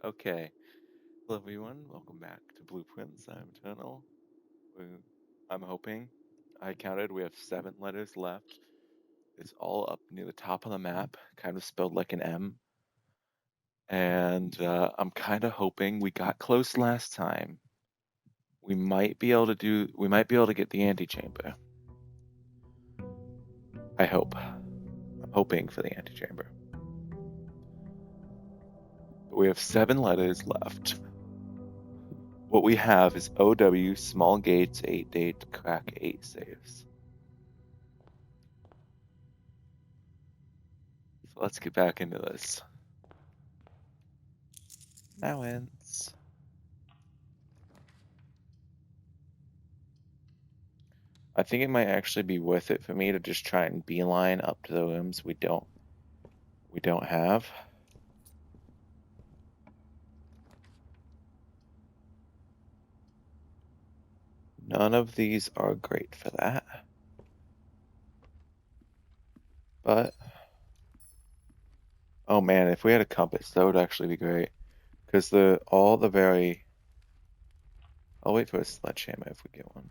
Okay. Hello, everyone. Welcome back to Blueprints. I'm Eternal. I'm hoping. I counted. We have 7 letters left. It's all up near the top of the map, kind of spelled like an M. And I'm kind of hoping we got close last time. We might be able to do. We might be able to get the antechamber. I hope. I'm hoping for the antechamber. But we have 7 letters left. What we have is OW, small gates, 8 date, crack, 8 saves. So let's get back into this. Allowance. I think it might actually be worth it for me to just try and beeline up to the rooms we don't have. None of these are great for that. But oh man, if we had a compass, that would actually be great. Because I'll wait for a sledgehammer if we get one.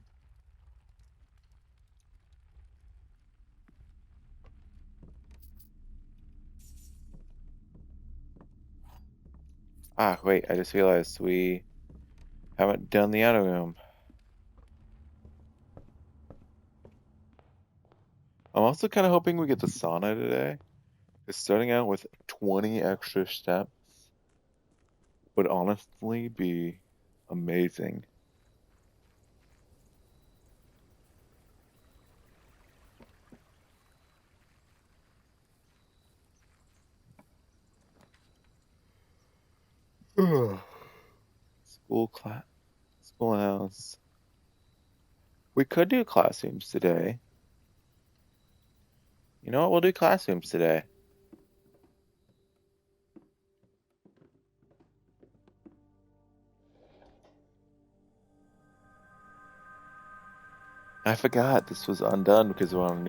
Ah, wait, I just realized we haven't done the outer room. I'm also kind of hoping we get the sauna today. Because starting out with 20 extra steps would honestly be amazing. School schoolhouse. We could do classrooms today. You know what? We'll do classrooms today. I forgot this was undone because we're on.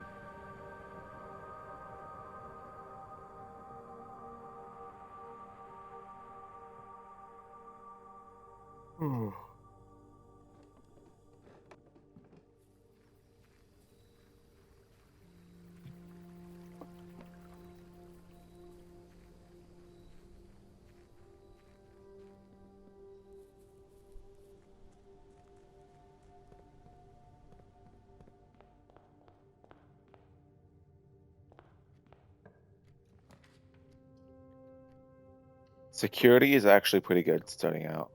Security is actually pretty good starting out.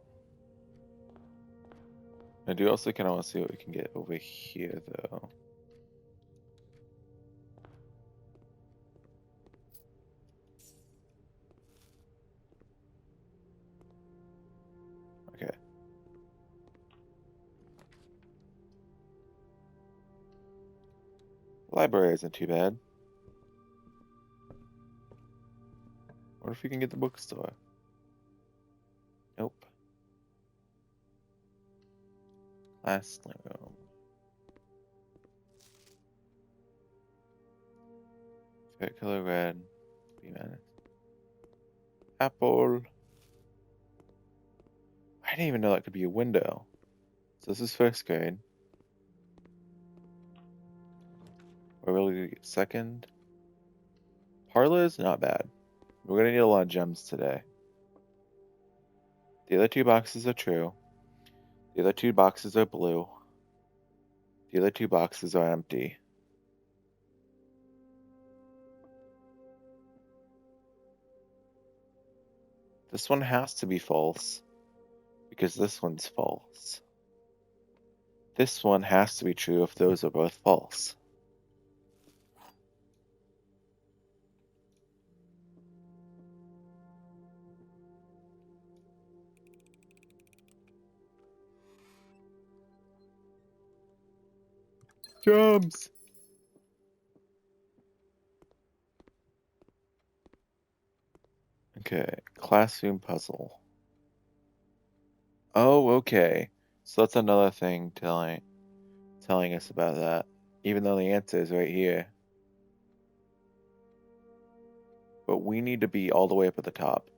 I do also kind of want to see what we can get over here, though. Okay. Library isn't too bad. What if we can get the bookstore? Nope. Last room. Favorite color red. Be minus. Apple. I didn't even know that could be a window. So this is first grade. We're really gonna get second. Parlor is not bad. We're gonna need a lot of gems today. The other 2 boxes are true. The other 2 boxes are blue. The other 2 boxes are empty. This one has to be false, because this one's false. This one has to be true if those are both false. Gems! Okay, classroom puzzle. Oh, okay. So that's another thing telling us about that, even though the answer is right here. But we need to be all the way up at the top.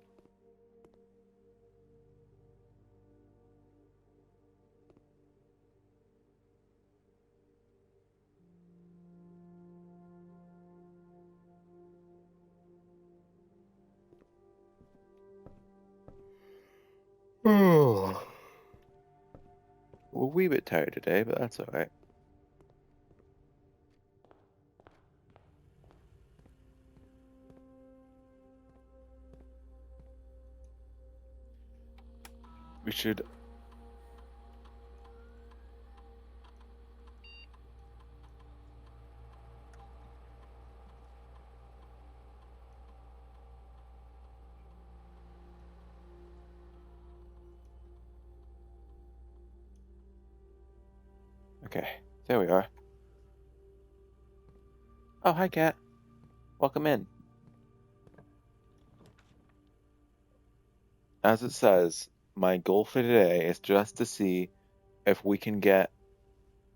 wee bit tired today, but that's alright. We should... Okay, there we are. Oh, hi, Cat. Welcome in. As it says, my goal for today is just to see if we can get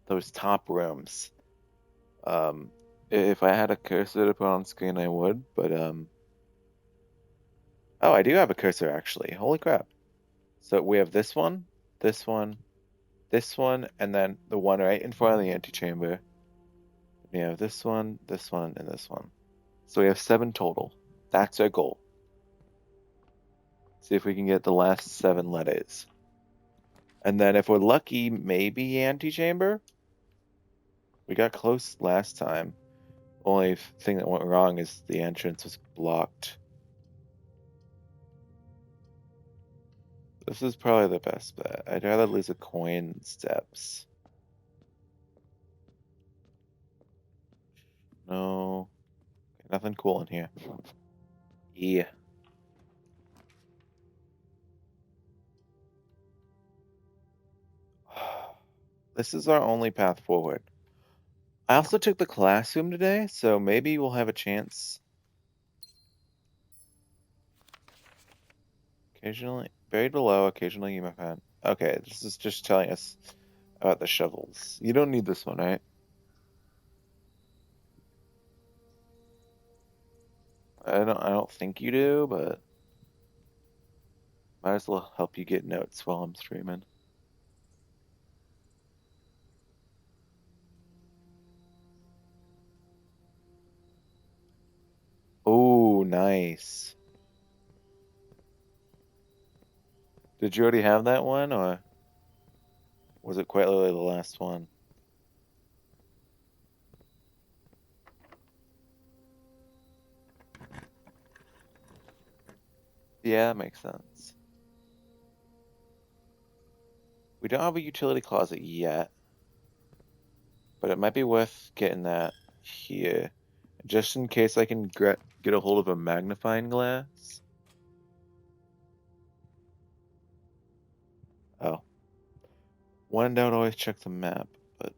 those top rooms. If I had a cursor to put on screen, I would, but, Oh, I do have a cursor, actually. Holy crap. So we have this one, this one, and then the one right in front of the antechamber. We have this one, and this one. So we have 7 total. That's our goal. See if we can get the last 7 letters. And then if we're lucky, maybe antechamber? We got close last time. Only thing that went wrong is the entrance was blocked. This is probably the best bet. I'd rather lose a coin than steps. No. Nothing cool in here. Yeah. This is our only path forward. I also took the classroom today, so maybe we'll have a chance. Occasionally, buried below, occasionally you might find. Okay, this is just telling us about the shovels. You don't need this one, right? I don't think you do, but might as well help you get notes while I'm streaming. Oh, nice. Did you already have that one, or was it quite literally the last one? Yeah, that makes sense. We don't have a utility closet yet, but it might be worth getting that here, just in case I can get a hold of a magnifying glass. Oh. When in doubt, always check the map, but...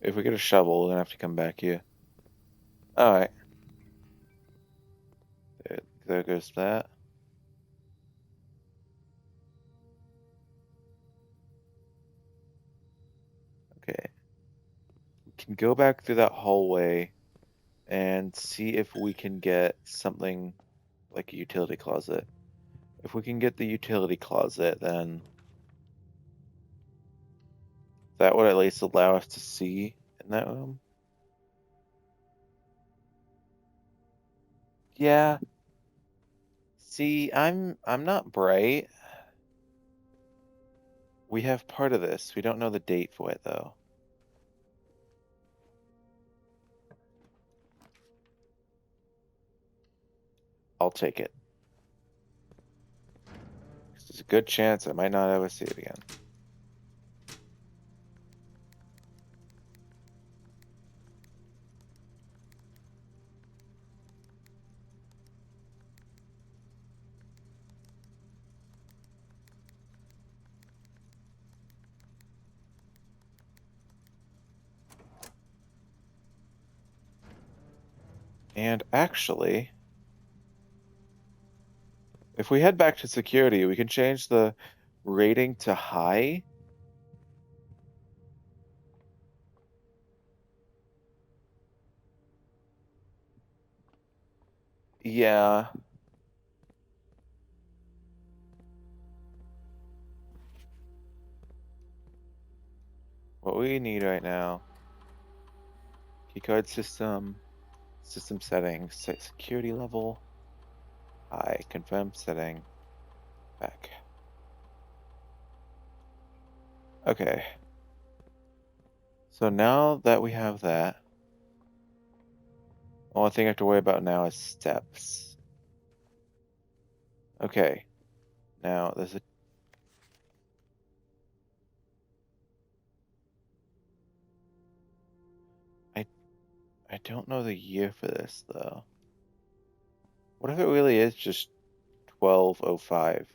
If we get a shovel, we're gonna have to come back here. Alright. There goes that. Okay. We can go back through that hallway and see if we can get something like a utility closet. If we can get the utility closet, then that would at least allow us to see in that room. Yeah. See, I'm not bright. We have part of this. We don't know the date for it though. I'll take it. There's a good chance I might not ever see it again. And actually, if we head back to security, we can change the rating to high. Yeah. What we need right now. Keycard system settings, set security level. Hi, confirm setting. Back. Okay. So now that we have that, only thing I have to worry about now is steps. Okay. Now there's a I don't know the year for this though. What if it really is just 1205?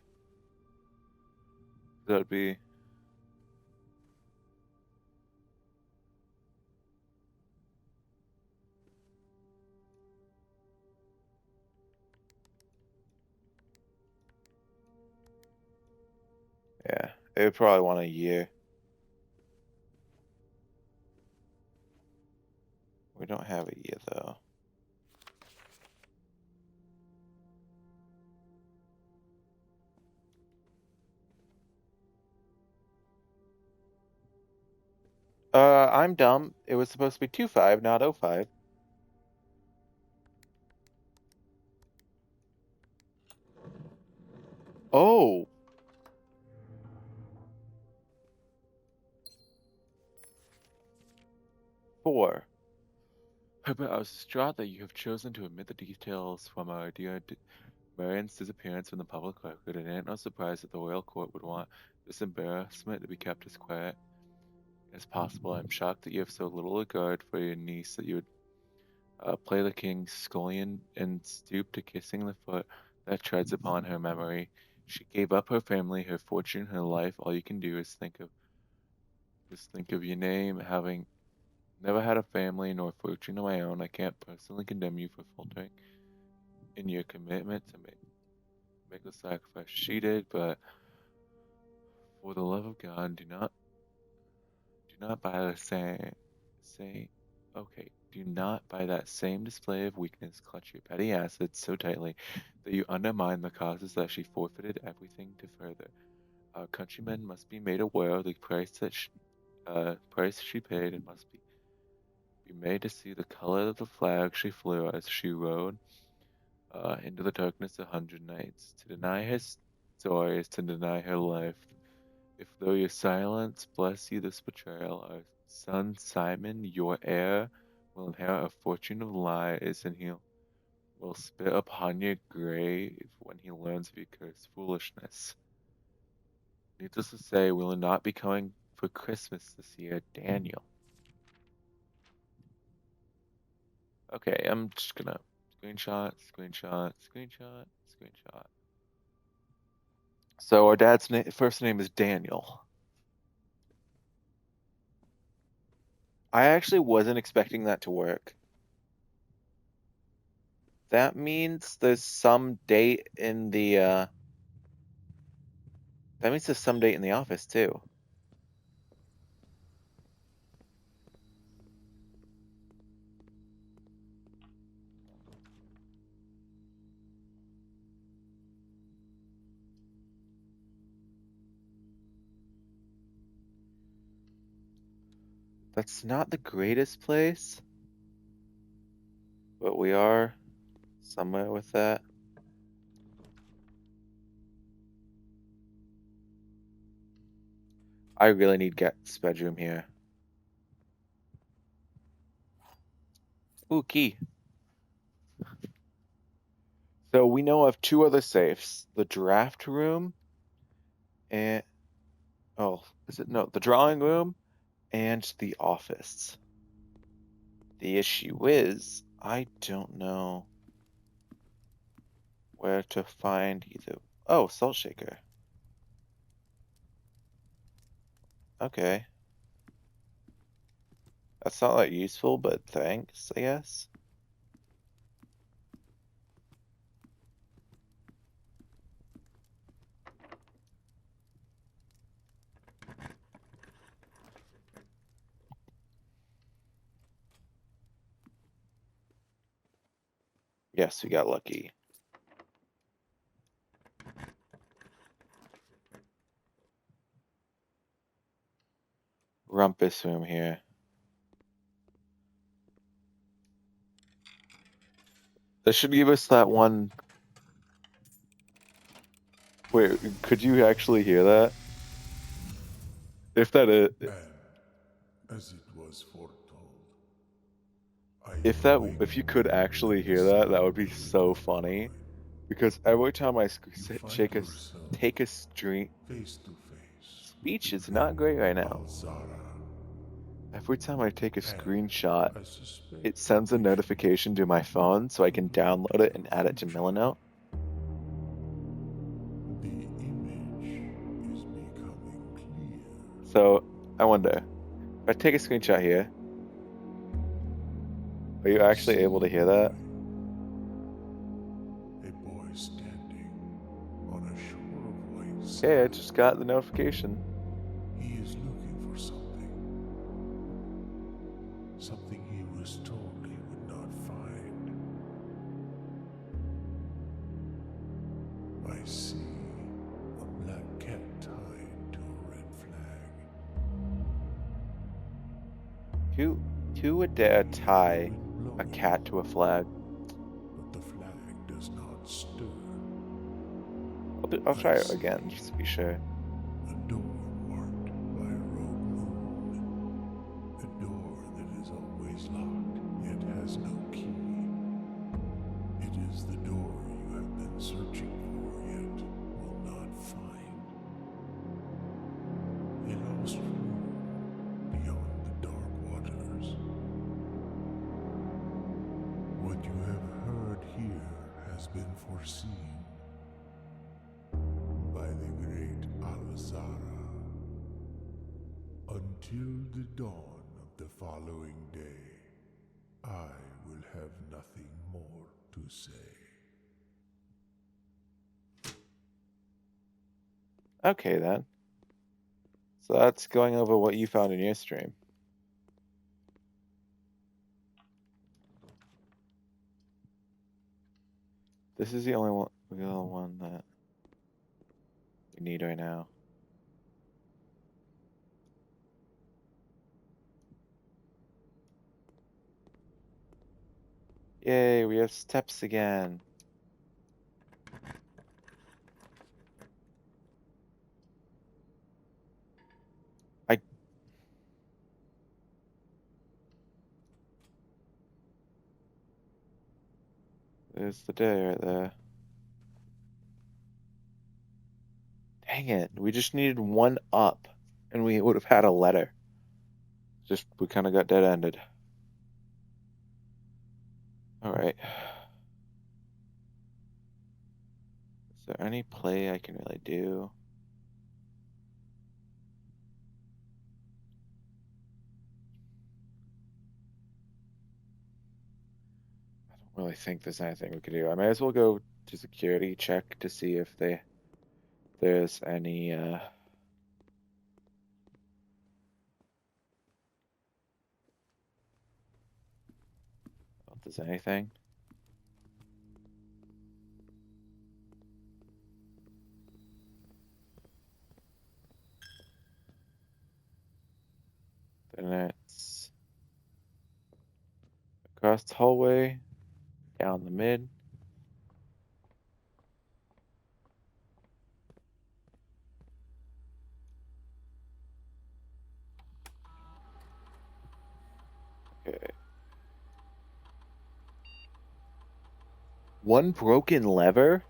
That'd be yeah. It would probably want a year. We don't have a year though. I'm dumb. It was supposed to be 25, not 05. Oh, 4. Herbert, I was distraught that you have chosen to omit the details from our dear Marian's disappearance from the public record. It ain't no surprise that the royal court would want this embarrassment to be kept as quiet as possible. I'm shocked that you have so little regard for your niece that you would play the king's scullion and stoop to kissing the foot that treads upon her memory. She gave up her family, her fortune, her life. All you can do is think of your name. Having never had a family nor fortune of my own, I can't personally condemn you for faltering in your commitment to make the sacrifice she did, but for the love of God, do not by the same okay, do not by that same display of weakness clutch your petty assets so tightly that you undermine the causes that she forfeited everything to further. Our countrymen must be made aware of the price she paid and must be made to see the color of the flag she flew as she rode into the darkness 100 nights. To deny her story is to deny her life. If though your silence bless you this betrayal, our son Simon, your heir, will inherit a fortune of lies, and he will spit upon your grave when he learns of your cursed foolishness. Needless to say, we will not be coming for Christmas this year, Daniel. Okay, I'm just gonna screenshot, screenshot, screenshot, screenshot. So our dad's first name is Daniel. I actually wasn't expecting that to work. That means there's some date in the that means there's some date in the office too. That's not the greatest place, but we are somewhere with that. I really need Get's bedroom here. Ooh, key. So we know of 2 other safes, the draft room and oh, is it no, the drawing room and the office. The issue is I don't know where to find either. Oh, salt shaker. Okay. That's not that useful, but thanks, I guess. Yes, we got lucky. Rumpus room here. This should give us that one Wait, could you actually hear that? If that is, And as it was foretold, I if you could awakened actually at the hear that, that sound would be of the so dawn funny. calling. Because every time I You find shake a, yourself take a stream, face to face with speech the is not great right great now. Alzara, Every time I take a and screenshot, I suspect it sends a the vision notification to my phone so I can could lead download to it and your add it to future. Milanote. The image is becoming clear. So I wonder, if I take a screenshot here, are you I actually see able to hear that? a boy standing on a shore of white Okay, I sand. just got the notification. He is looking for something. Something he was told he would not find. I see a black cat tied to a red flag. Who would dare The tie wind a blowing, cat to a flag? but the flag does not stir. I'll I try it see again just to be sure. a door marked by a rogue moon. A door that is always locked, yet has no key. It is the door you have been searching for, yet will not find. A lost room beyond the dark waters. What you have heard here has been foreseen by the great Alzara. Until the dawn of the following day, I will have nothing more to say. Okay then. So that's going over what you found in your stream. This is the only one that we need right now. Yay, we have steps again. There's the day right there. Dang it, we just needed one up, and we would have had a letter. Just, we kind of got dead-ended. Alright. Is there any play I can really do? I don't really think there's anything we could do. I may as well go to security check to see if there's any if there's anything. Then it's across the hallway, down the mid. Okay. One broken lever?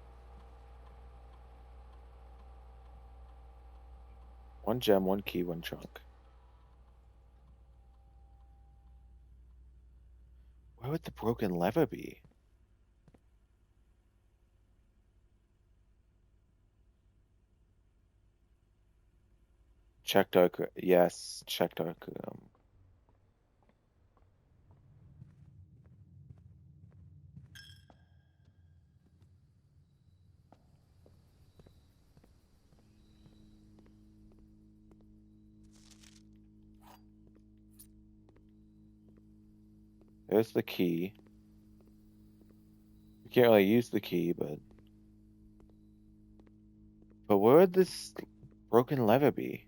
One gem, one key, one trunk. Where would the broken lever be? Check dark. Yes, check dark. There's the key. We can't really use the key, but where would this broken lever be?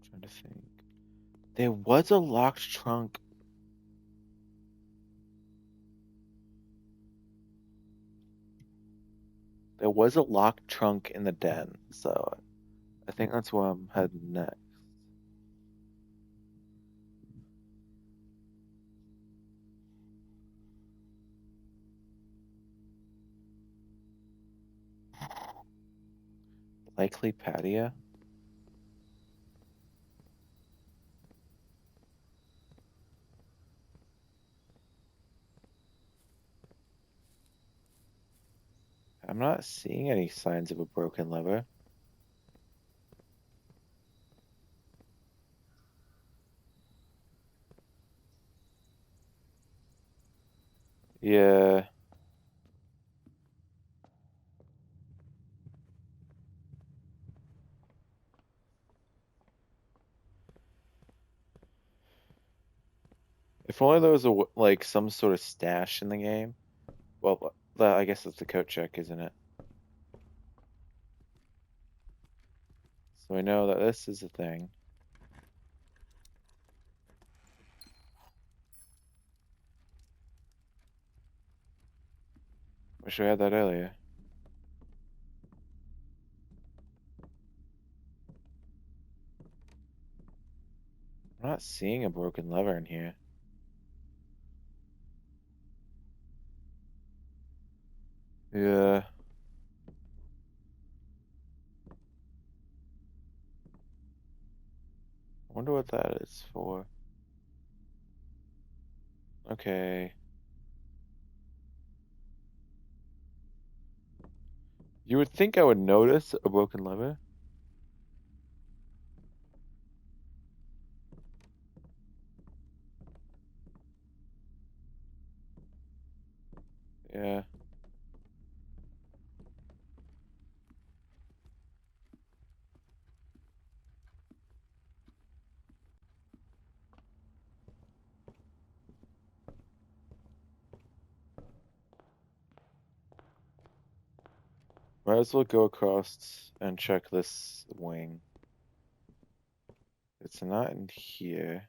I'm trying to think. There was a locked trunk There was a locked trunk in the den, so I think that's where I'm heading next. Likely patio. I'm not seeing any signs of a broken lever. Yeah. If only there was like some sort of stash in the game. Well, I guess that's the coat check, isn't it? So we know that this is a thing. Wish we had that earlier. I'm not seeing a broken lever in here. Yeah. I wonder what that is for. Okay. You would think I would notice a broken lever. Yeah. Might as well go across and check this wing. It's not in here.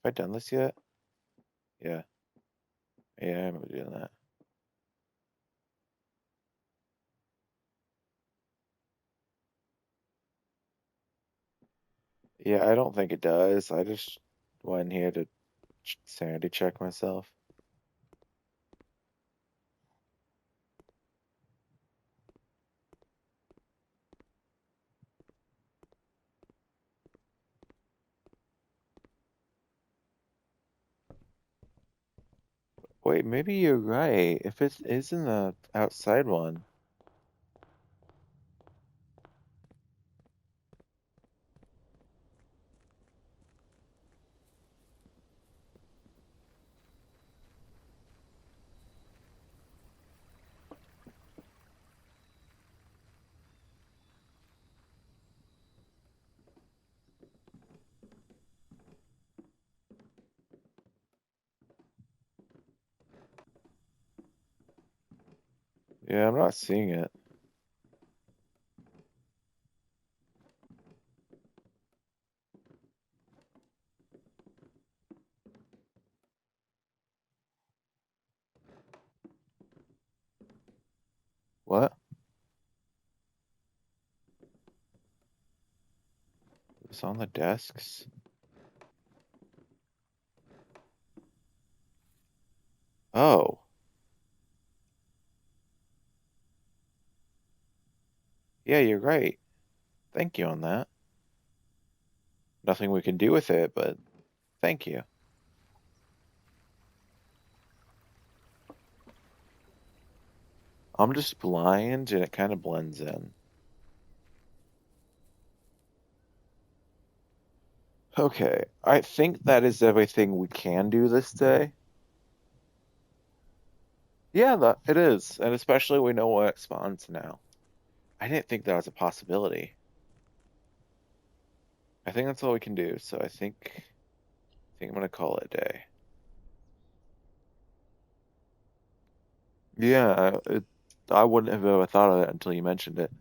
Have I done this yet? Yeah. Yeah, I remember doing that. Yeah, I don't think it does. I just went here to sanity check myself. Wait, maybe you're right. If it is in the outside one. Yeah, I'm not seeing it. What? It's on the desks? Oh. Yeah, you're right. Thank you on that. Nothing we can do with it, but thank you. I'm just blind and it kind of blends in. Okay, I think that is everything we can do this day. Yeah, that it is, and especially we know what spawns now. I didn't think that was a possibility. I think that's all we can do, so I think I'm gonna call it a day. Yeah, I wouldn't have ever thought of it until you mentioned it.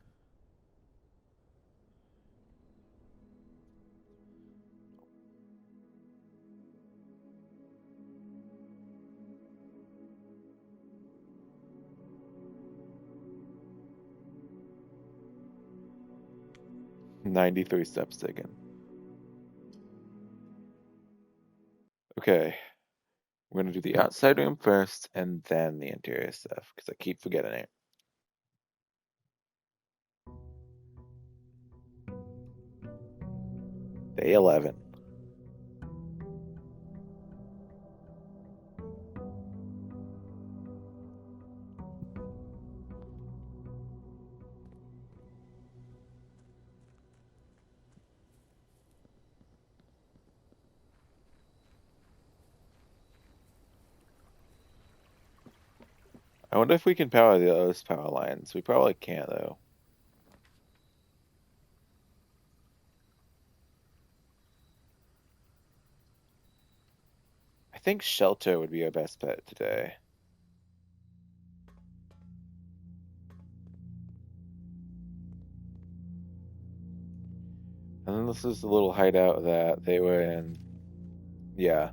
"93 steps taken." Okay. We're gonna do the outside room first and then the interior stuff, because I keep forgetting it. Day 11. I wonder if we can power those power lines. We probably can't, though. I think shelter would be our best bet today. And then this is the little hideout that they were in. Yeah.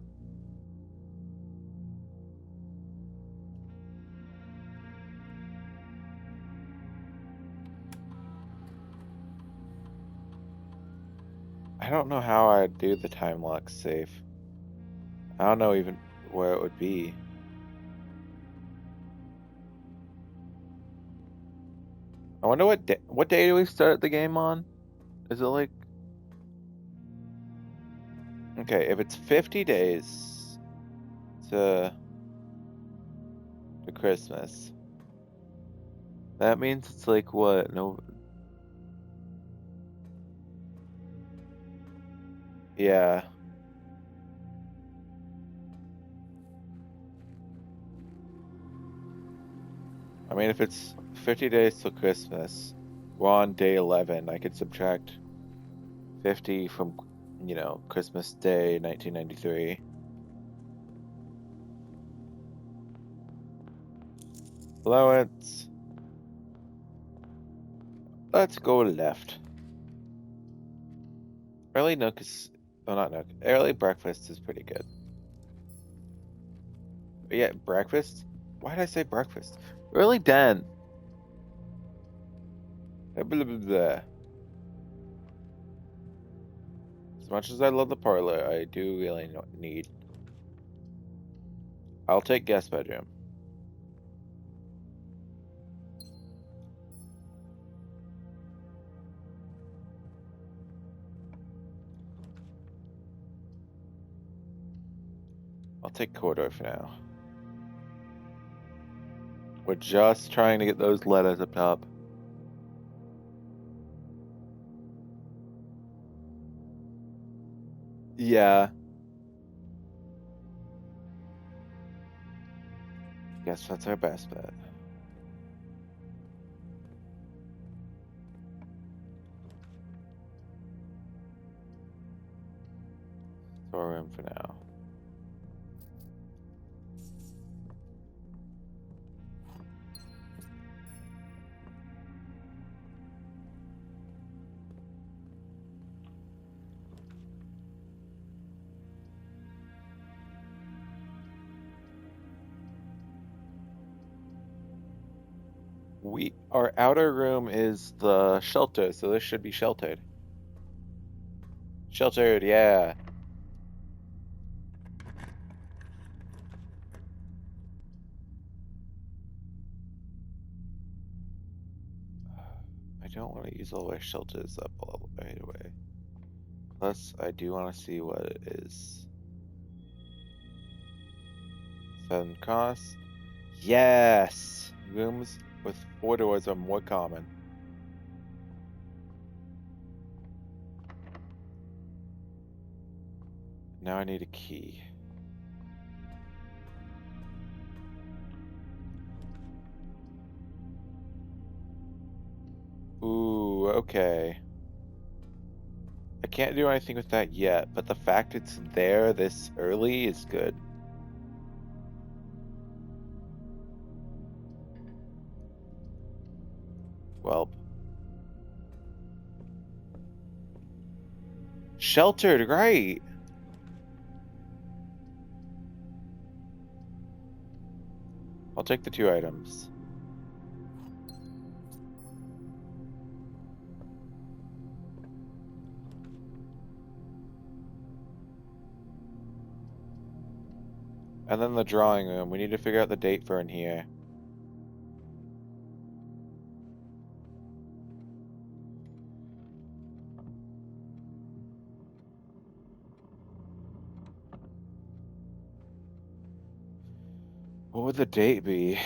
I don't know how I'd do the time lock safe. I don't know even where it would be. I wonder what day do we start the game on? Is it like... Okay, if it's 50 days to Christmas, that means it's like what? No. Yeah. I mean, if it's 50 days till Christmas, we're on day 11. I could subtract 50 from, Christmas Day 1993. Allowance. Let's go left. Early Nook is... Oh, not Nook. Early breakfast is pretty good. But yeah, breakfast? Why did I say breakfast? Early den. Blah, blah, blah, blah. As much as I love the parlor, I do really need... I'll take guest bedroom. I'll take corridor for now. We're just trying to get those letters up top. Yeah. Guess that's our best bet. Storeroom for now. Our outer room is the shelter, so this should be sheltered. Sheltered, yeah. I don't want to use all our shelters up all right away. Plus, I do want to see what it is. 7 cost. Yes! Rooms with 4 doors are more common. Now I need a key. Ooh, okay. I can't do anything with that yet, but the fact it's there this early is good. Well. Sheltered, right. I'll take the 2 items. And then the drawing room. We need to figure out the date for in here. What would the date be?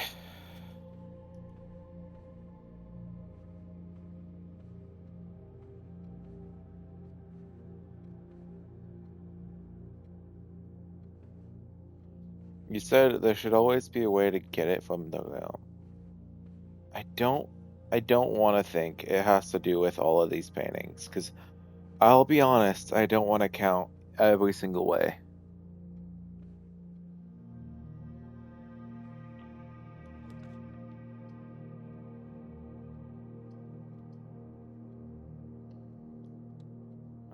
You said there should always be a way to get it from the realm. I don't want to think it has to do with all of these paintings, because I'll be honest, I don't want to count every single way.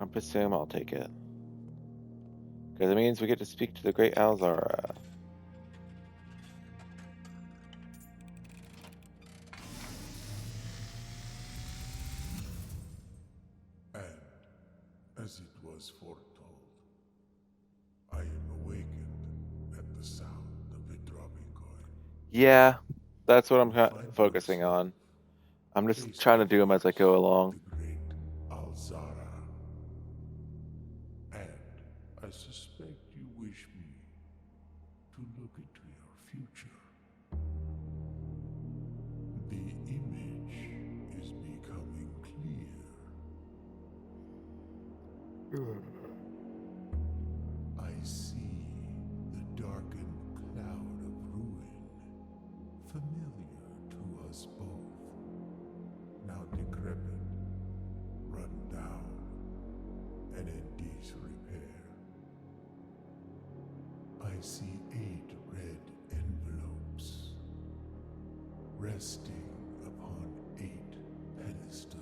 I'm presuming I'll take it. Because it means we get to speak to the great Alzara. And, as it was foretold, I am awakened at the sound of the dropping coin. Yeah, that's what I'm focusing on. I'm just trying to do them as I go along. The great Alzara. And I suspect you wish me to look into your future. The image is becoming clear. I see the darkened cloud of ruin, familiar to us both, now decrepit, run down, and in disrepair. I see 8 red envelopes, resting upon 8 pedestals.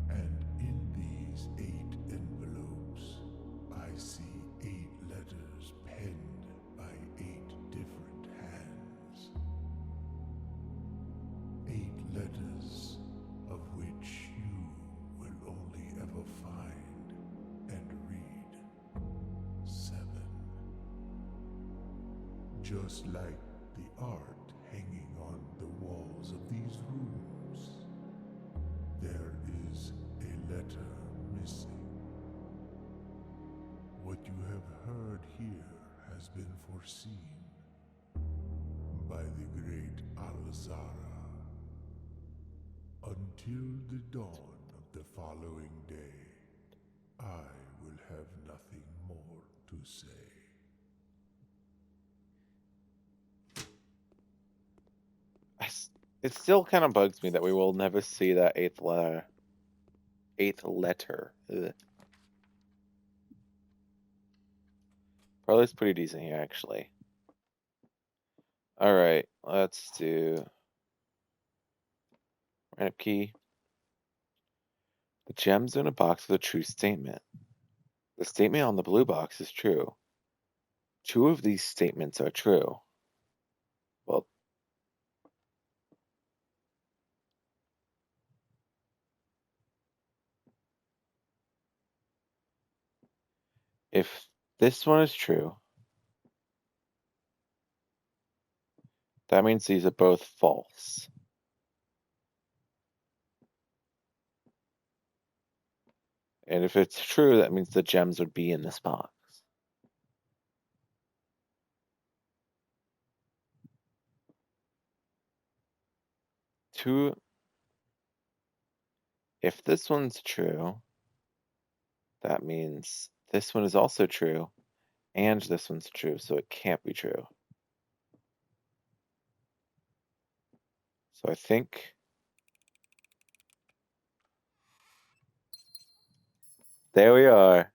And in these 8 envelopes, I see 8 letters penned by 8 different hands. 8 letters of which you will only ever find and read 7. Just like the art hanging on the walls of these rooms, there is a letter missing. What you have heard here has been foreseen by the great Alzara. Until the dawn of the following day, I will have nothing more to say. It still kind of bugs me that we will never see that 8th letter. 8th letter. Ugh. Probably is pretty decent here, actually. Alright, let's do random key. The gems in a box with a true statement. The statement on the blue box is true. 2 of these statements are true. Well, if this one is true, that means these are both false. And if it's true, that means the gems would be in this box. If this one's true, that means this one is also true, and this one's true, so it can't be true. So I think there we are.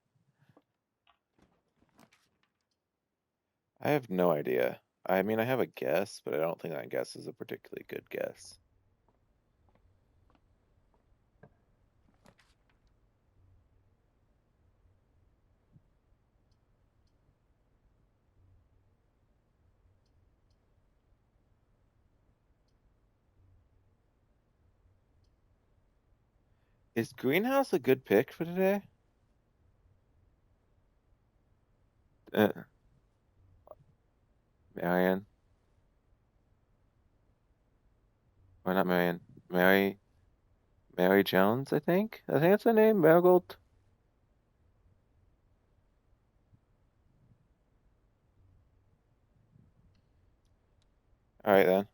I have no idea. I mean, I have a guess, but I don't think that guess is a particularly good guess. Is greenhouse a good pick for today? Uh, Marion? Or not Marion? Mary Jones, I think? I think that's her name, Marigold. Alright then.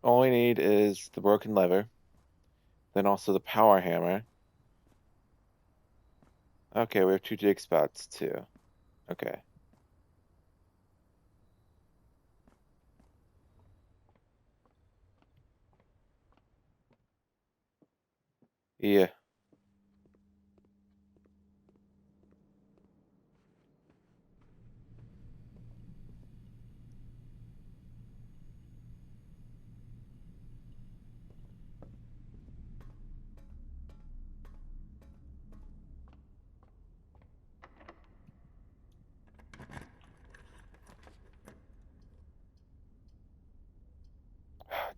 All we need is the broken lever, then also the power hammer. Okay, we have 2 dig spots too. Okay. Yeah.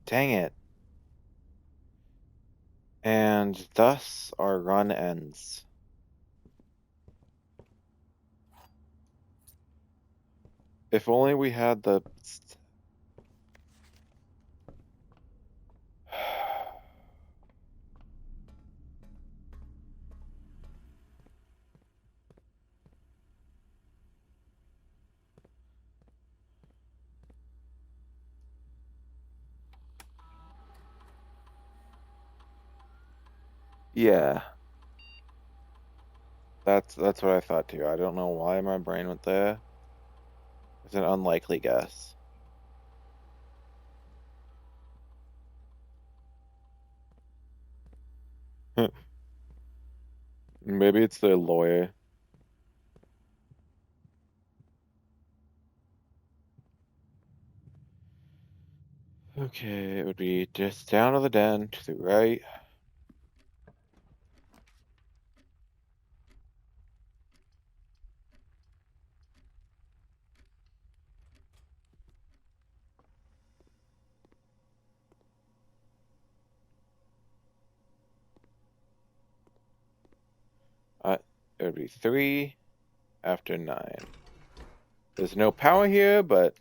Dang it. And thus our run ends. If only we had the... Yeah. That's what I thought too. I don't know why my brain went there. It's an unlikely guess. Maybe it's the lawyer. Okay, it would be just down to the den to the right. It would be 3 after 9. There's no power here, but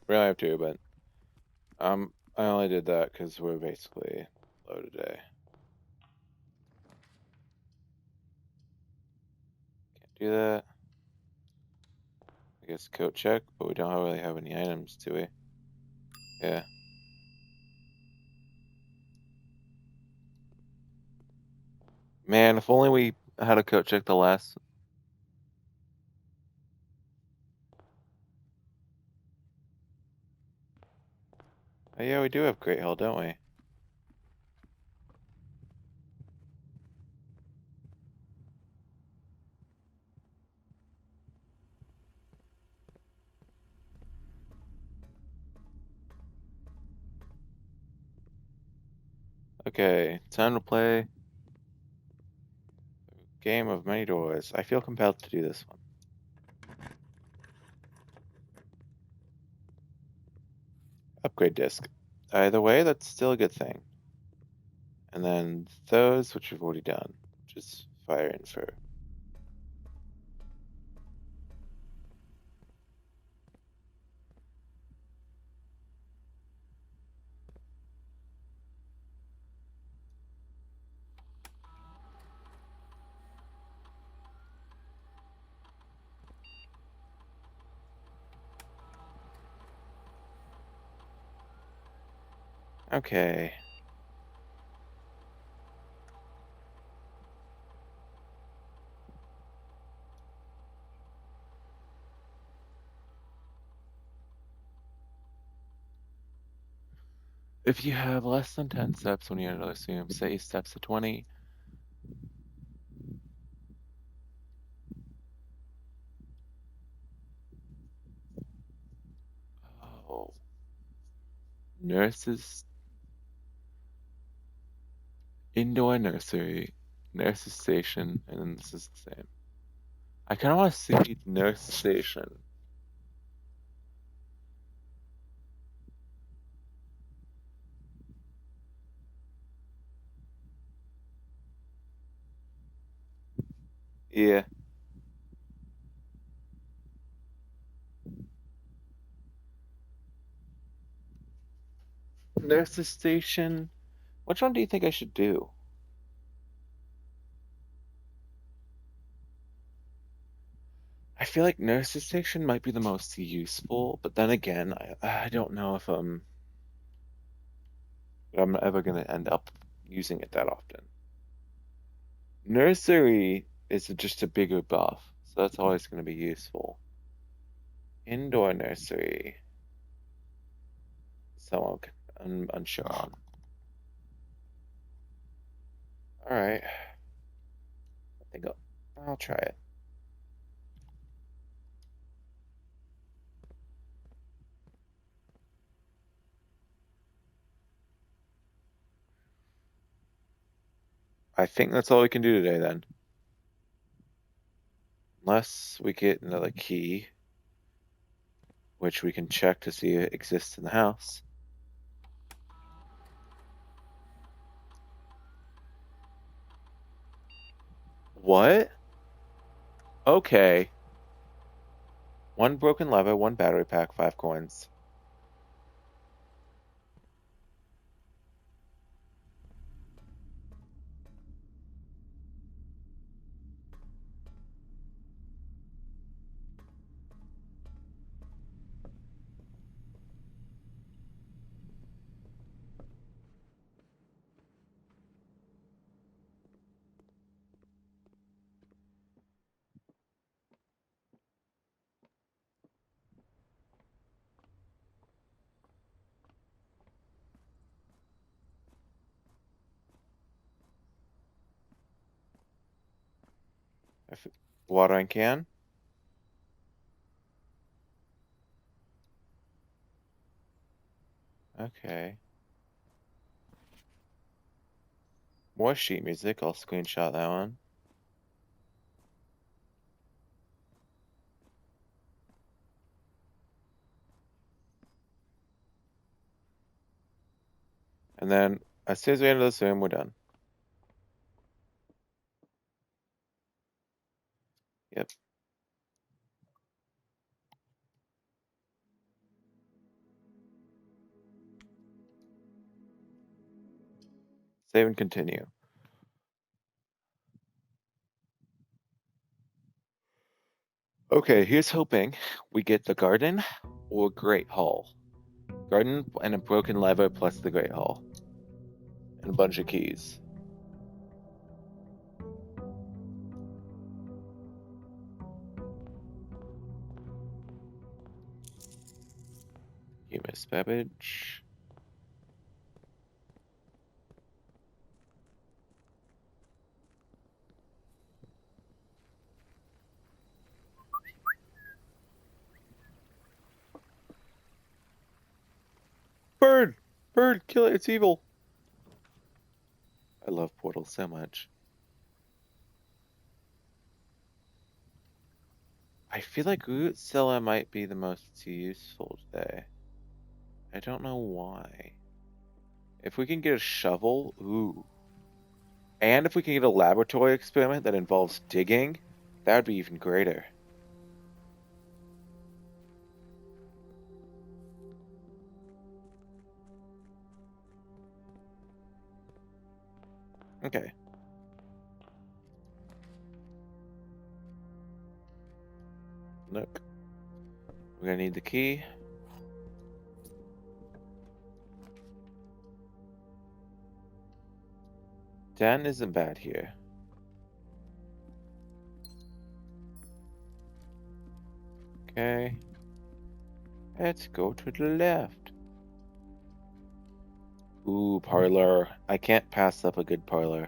we don't have to, but I only did that because we're basically low today. Can't do that. I guess coat check, but we don't really have any items, do we? Yeah. Man, if only we had a coat check the last. Oh, yeah, we do have Great Hell, don't we? Okay, time to play Game of Many Doors. I feel compelled to do this one. Upgrade disc. Either way, that's still a good thing. And then those, which we've already done, which is fire and fur. Okay. If you have less than 10 steps when you're assume, say steps to 20. Oh. Nurses. Indoor nursery. Nurses station. And then this is the same. I kind of want to see nurse station. Yeah. Nurses station. Which one do you think I should do? I feel like nurses station might be the most useful, but then again, I don't know if I'm ever gonna end up using it that often. Nursery is just a bigger buff, so that's always gonna be useful. Indoor nursery. So I'm unsure on. All right, I think I'll try it. I think that's all we can do today then. Unless we get another key, which we can check to see it exists in the house. What? Okay. One broken lever, one battery pack, 5 coins. Watering can. Okay. More sheet music. I'll screenshot that one. And then as soon as we enter this room, we're done. Yep. Save and continue. Okay, here's hoping we get the garden or Great Hall. Garden and a broken lever plus the Great Hall. And a bunch of keys. You Miss Babbage. Bird! Bird, kill it, it's evil. I love Portal so much. I feel like Rootzilla might be the most useful today. I don't know why. If we can get a shovel, ooh. And if we can get a laboratory experiment that involves digging, that would be even greater. Okay. Look. We're gonna need the key. 10 isn't bad here. Okay. Let's go to the left. Ooh, parlor. I can't pass up a good parlor.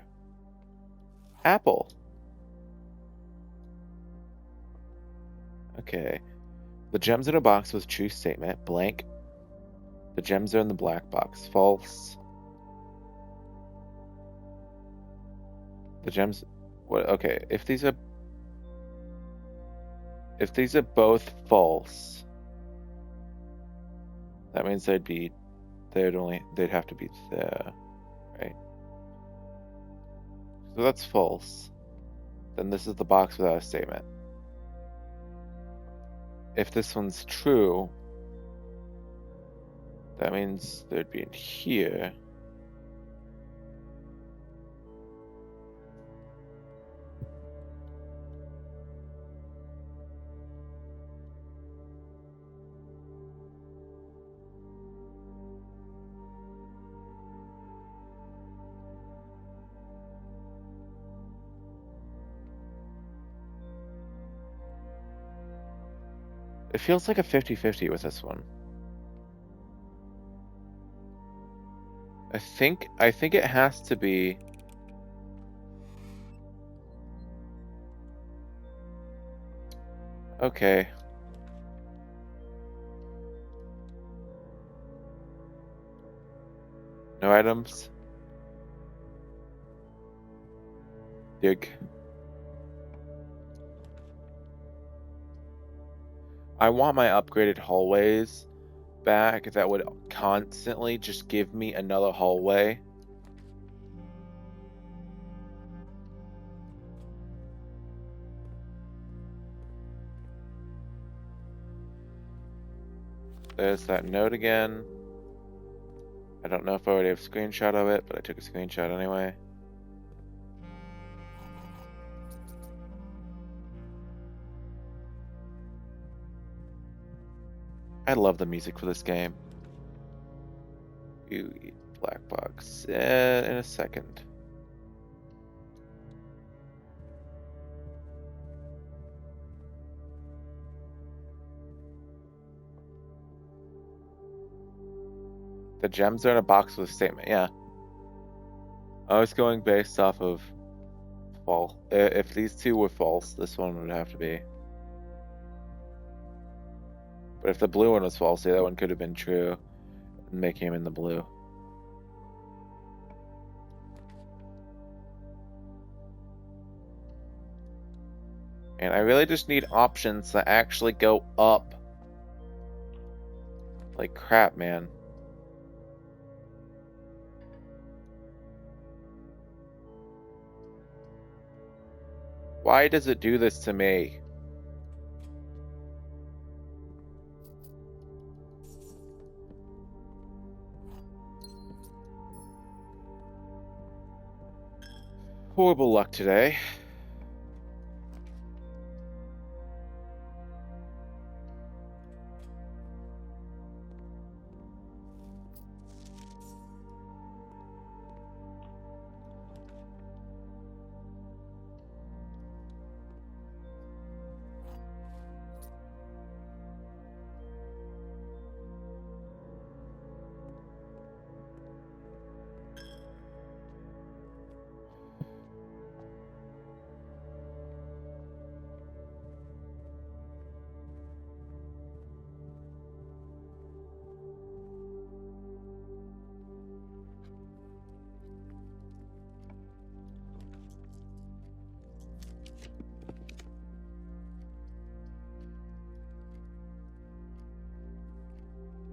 Apple. Okay. The gems in a box was true statement. Blank. The gems are in the black box. False. The gems. What? Okay. If these are both false, that means they'd have to be there, right? So that's false. Then this is the box without a statement. If this one's true, that means they'd be in here. It feels like a 50-50 with this one. I think it has to be. Okay. No items. Dig. I want my upgraded hallways back that would constantly just give me another hallway. There's that note again. I don't know if I already have a screenshot of it, but I took a screenshot anyway. I love the music for this game. You eat black box in a second. The gems are in a box with a statement. Yeah. I was going based off of false. If these two were false, this one would have to be. But if the blue one was false, the other one could have been true, making him in the blue. And I really just need options that actually go up. Like crap, man. Why does it do this to me? Horrible luck today.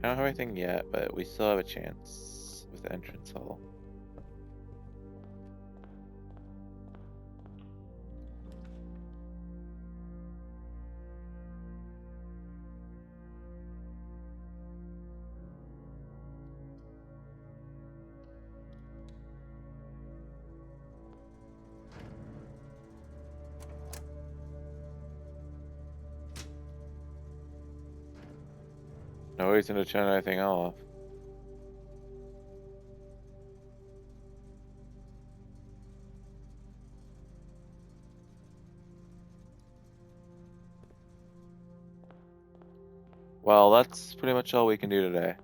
I don't have anything yet, but we still have a chance with the entrance hall. No reason to turn anything off. Well, that's pretty much all we can do today.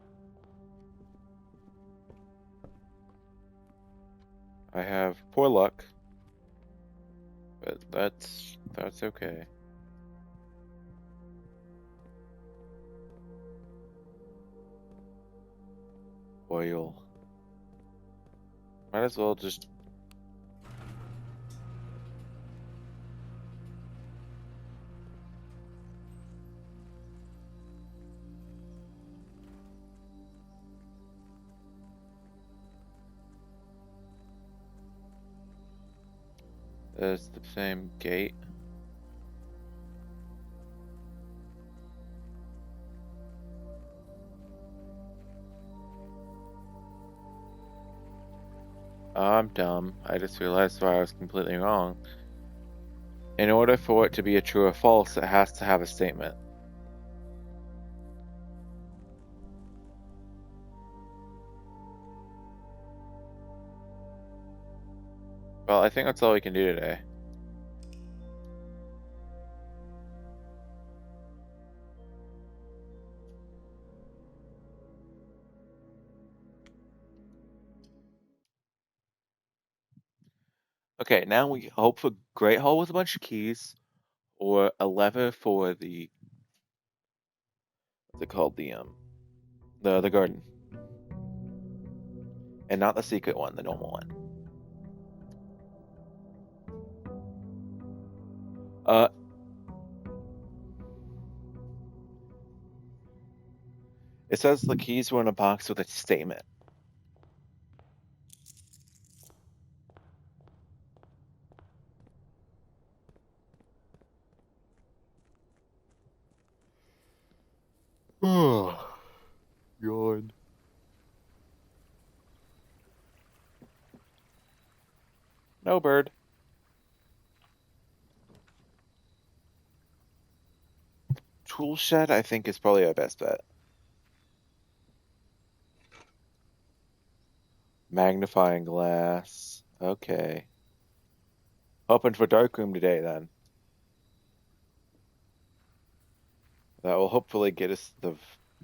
I have poor luck, but that's okay. Oil. Might as well just... It's the same gate. I'm dumb. I just realized why I was completely wrong. In order for it to be a true or false, it has to have a statement. Well, I think that's all we can do today. Okay, now we hope for Great Hall with a bunch of keys, or a lever for the... what's it called? The garden. And not the secret one, the normal one. It says the keys were in a box with a statement. Oh, yawn. No bird. Tool shed, I think, is probably our best bet. Magnifying glass. Okay. Hoping for darkroom today, then. That will hopefully get us the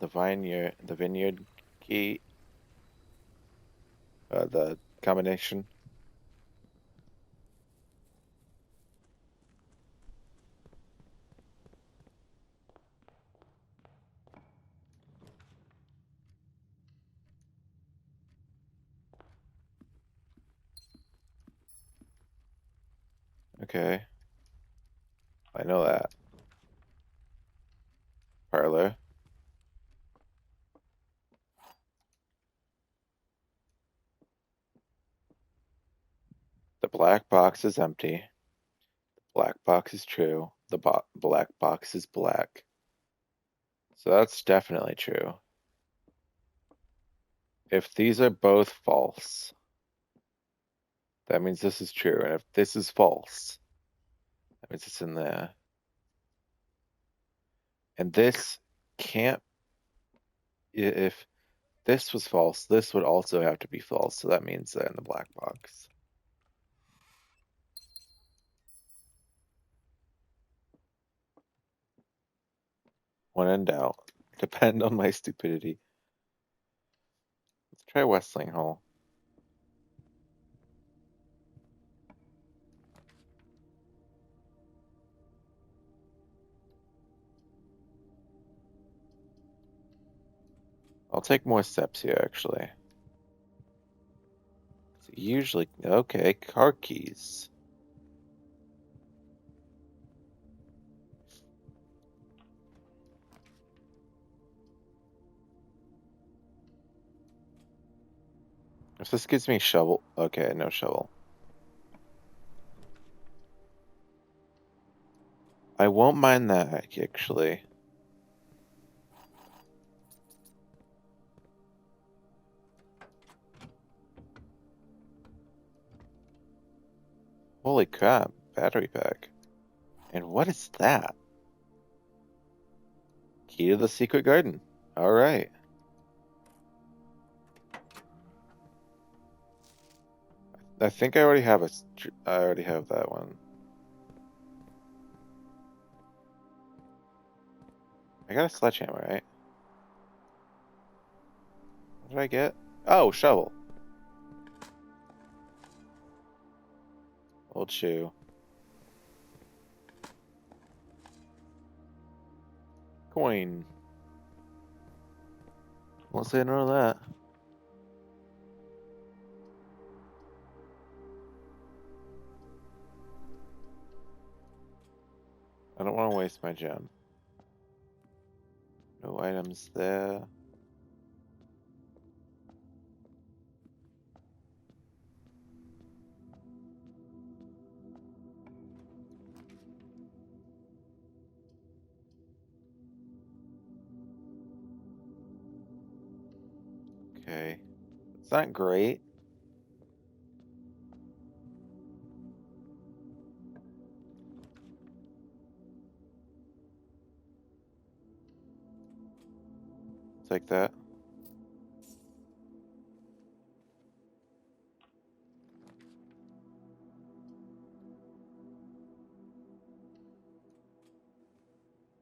vineyard key. The combination. Okay. I know that. Parlor. The black box is empty. The black box is true. The black box is black. So that's definitely true. If these are both false, that means this is true. And if this is false, that means it's in there. And this can't... if this was false, this would also have to be false. So that means they're in the black box. When in doubt, depend on my stupidity. Let's try Westling Hall. I'll take more steps here, actually. Usually, okay, car keys. If this gives me shovel, okay, no shovel. I won't mind that, actually. Holy crap, battery pack. And what is that? Key to the secret garden. Alright. I think I already have that one. I got a sledgehammer, right? What did I get? Oh, shovel. Old shoe. Coin. Won't say no to that. I don't want to waste my gem. No items there. Okay. It's not great. Take that.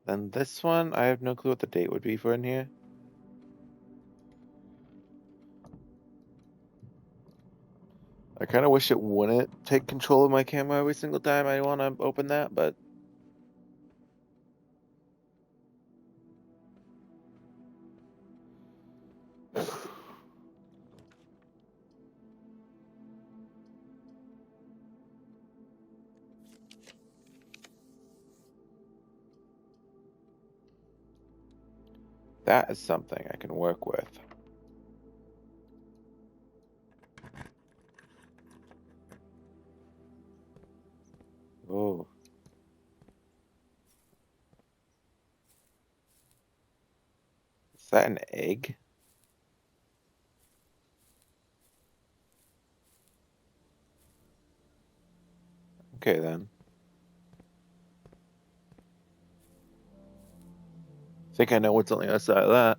Then this one, I have no clue what the date would be for in here. I kind of wish it wouldn't take control of my camera every single time I want to open that, but... that is something I can work with. Oh. Is that an egg? Okay, then. I think I know what's on the other side of that.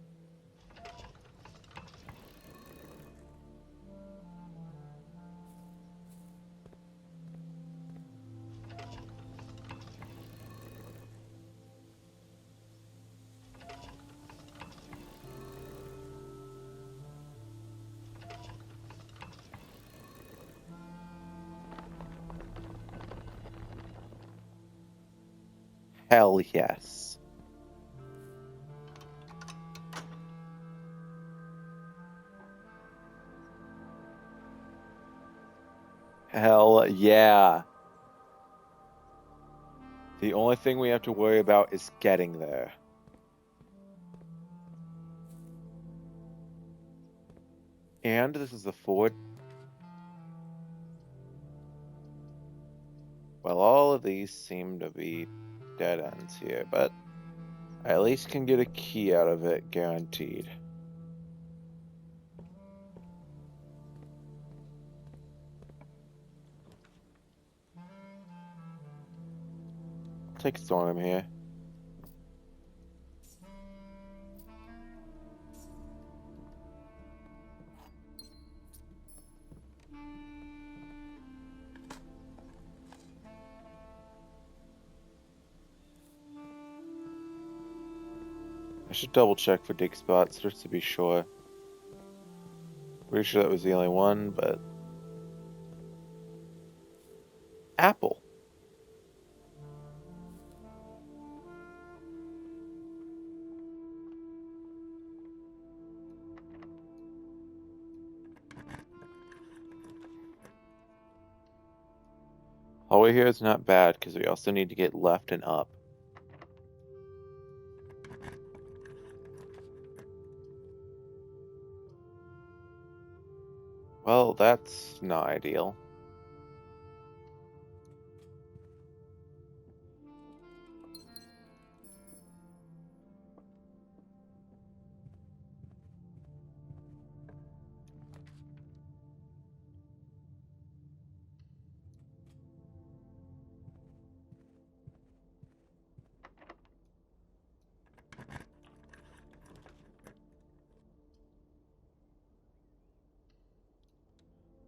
Hell yes. Hell yeah. The only thing we have to worry about is getting there. And this is the fort. Well, all of these seem to be dead ends here, but I at least can get a key out of it, guaranteed. Take Storm here. I should double check for dig spots just to be sure. Pretty sure that was the only one, but... Apple. Hallway here is not bad, because we also need to get left and up. Well, that's not ideal.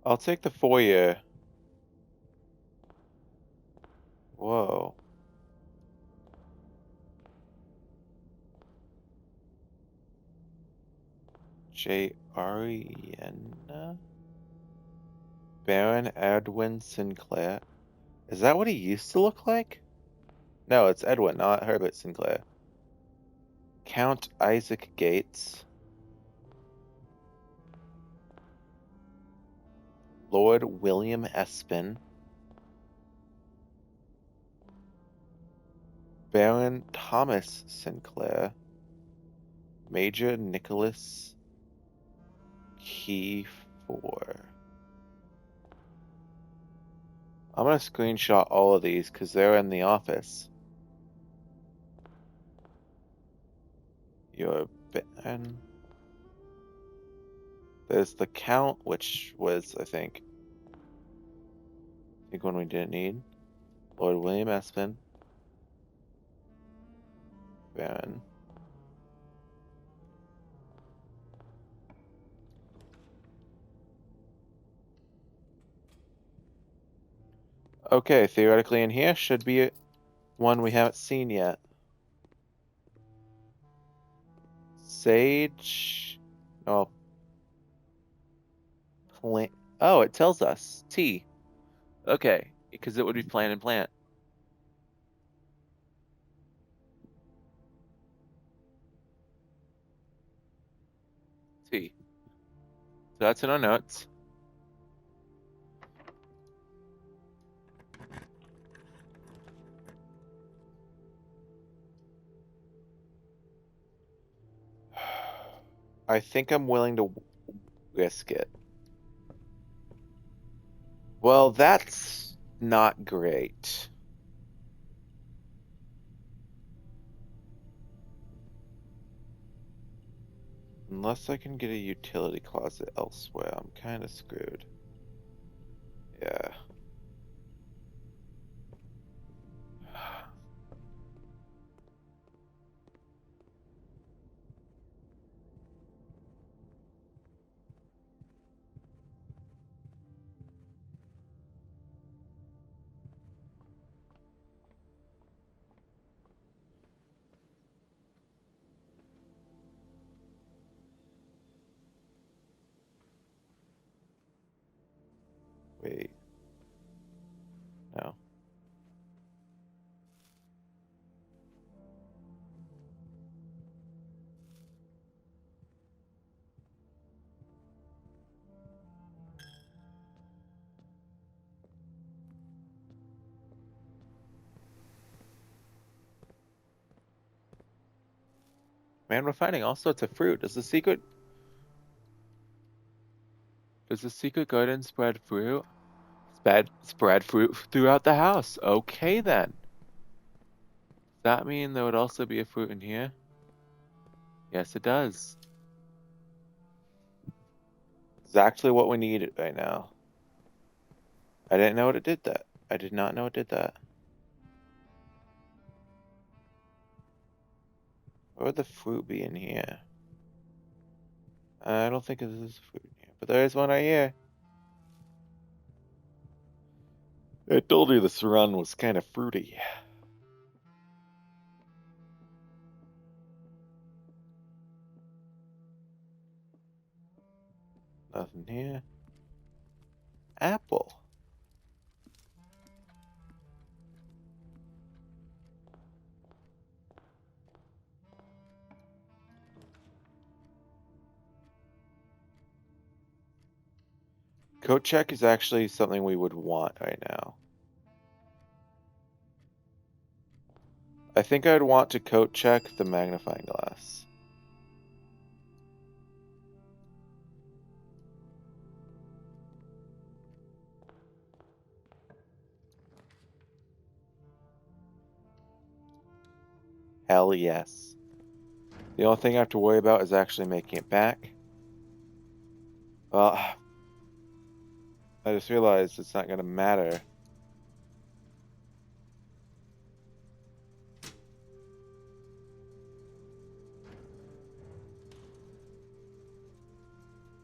I'll take the foyer. Whoa. J. Ariana? Baron Edwin Sinclair. Is that what he used to look like? No, it's Edwin, not Herbert Sinclair. Count Isaac Gates. Lord William Espin. Baron Thomas Sinclair. Major Nicholas Keyfor. I'm gonna screenshot all of these because they're in the office. Your Baron. There's the Count, which was, I think one we didn't need. Lord William Espin. Baron. Okay, theoretically in here should be one we haven't seen yet. Sage. Oh. Plant. Oh, it tells us. T. Okay, because it would be plant and plant. T. So that's in our notes. I think I'm willing to risk it. Well, that's not great. Unless I can get a utility closet elsewhere, I'm kind of screwed. Yeah. Wait. No. Man, we're finding all sorts of fruit. Does the secret garden spread fruit? Spread fruit throughout the house. Okay then. Does that mean there would also be a fruit in here? Yes, it does. Exactly what we needed right now. I didn't know it did that. I did not know it did that. Where would the fruit be in here? I don't think there's fruit in here, but there is one right here. I told you this run was kind of fruity. Nothing here. Apple. Coat check is actually something we would want right now. I think I'd want to coat check the magnifying glass. Hell yes. The only thing I have to worry about is actually making it back. Well, I just realized it's not going to matter.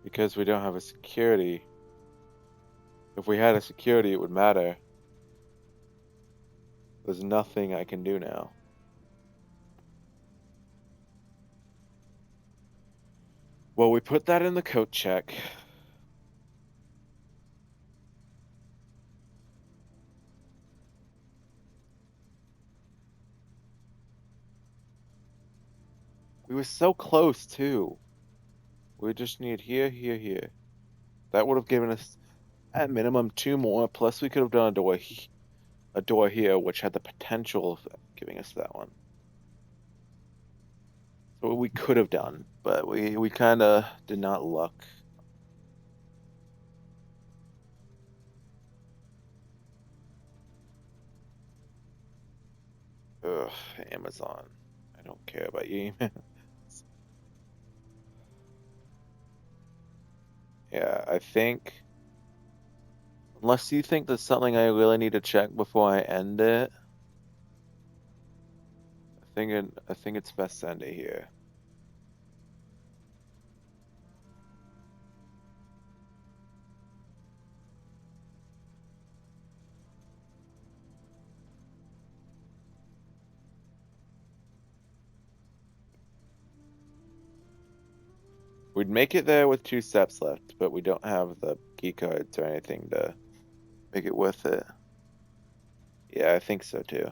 Because we don't have a security. If we had a security, it would matter. There's nothing I can do now. Well, we put that in the code check. We were so close too. We just need here, here, here. That would have given us at minimum 2 more. Plus, we could have done a door here, which had the potential of giving us that one. So we could have done, but we kind of did not luck. Ugh, Amazon. I don't care about you. Yeah, I think unless you think there's something I really need to check before I end it, I think it's best to end it here. We'd make it there with 2 steps left, but we don't have the key cards or anything to make it worth it. Yeah, I think so too.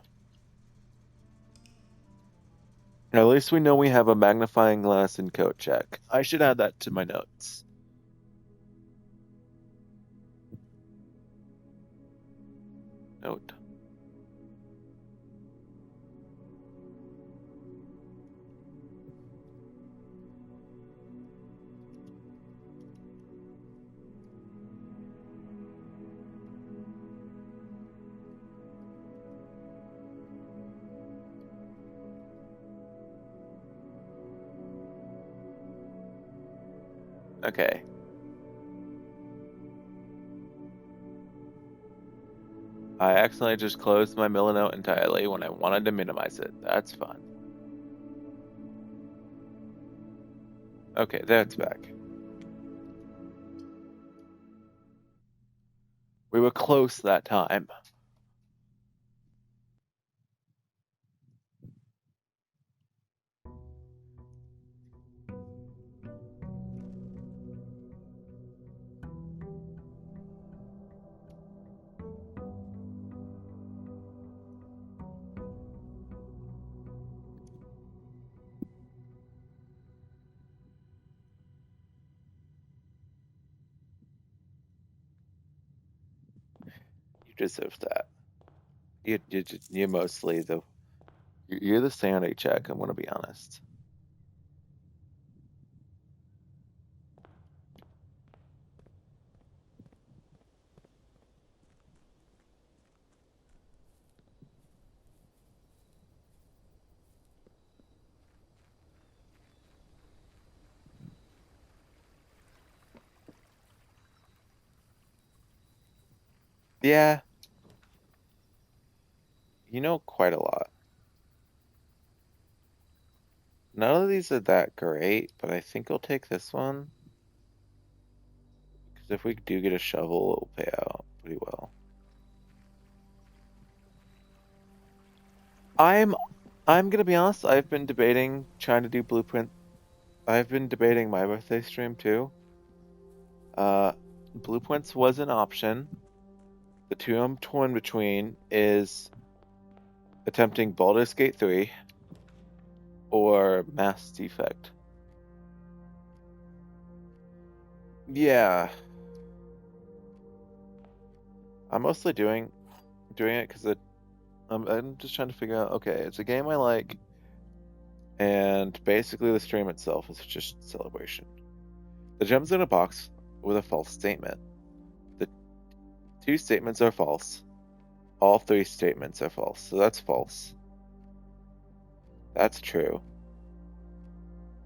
At least we know we have a magnifying glass and coat check. I should add that to my notes. Note. Okay. I accidentally just closed my Milanote entirely when I wanted to minimize it. That's fun. Okay, that's back. We were close that time. You deserve that. You're mostly you're the sanity check. I'm gonna be honest. Yeah, you know quite a lot. None of these are that great, but I think I'll take this one. Because if we do get a shovel, it'll pay out pretty well. I'm gonna be honest, I've been debating trying to do Blueprint. I've been debating my birthday stream too. Blueprints was an option. The two I'm torn between is attempting Baldur's Gate 3 or Mass Defect. Yeah. I'm mostly doing it because I'm just trying to figure out, okay, it's a game I like, and basically the stream itself is just celebration. The gem's in a box with a false statement. The 2 statements are false. All 3 statements are false, so that's false. That's true.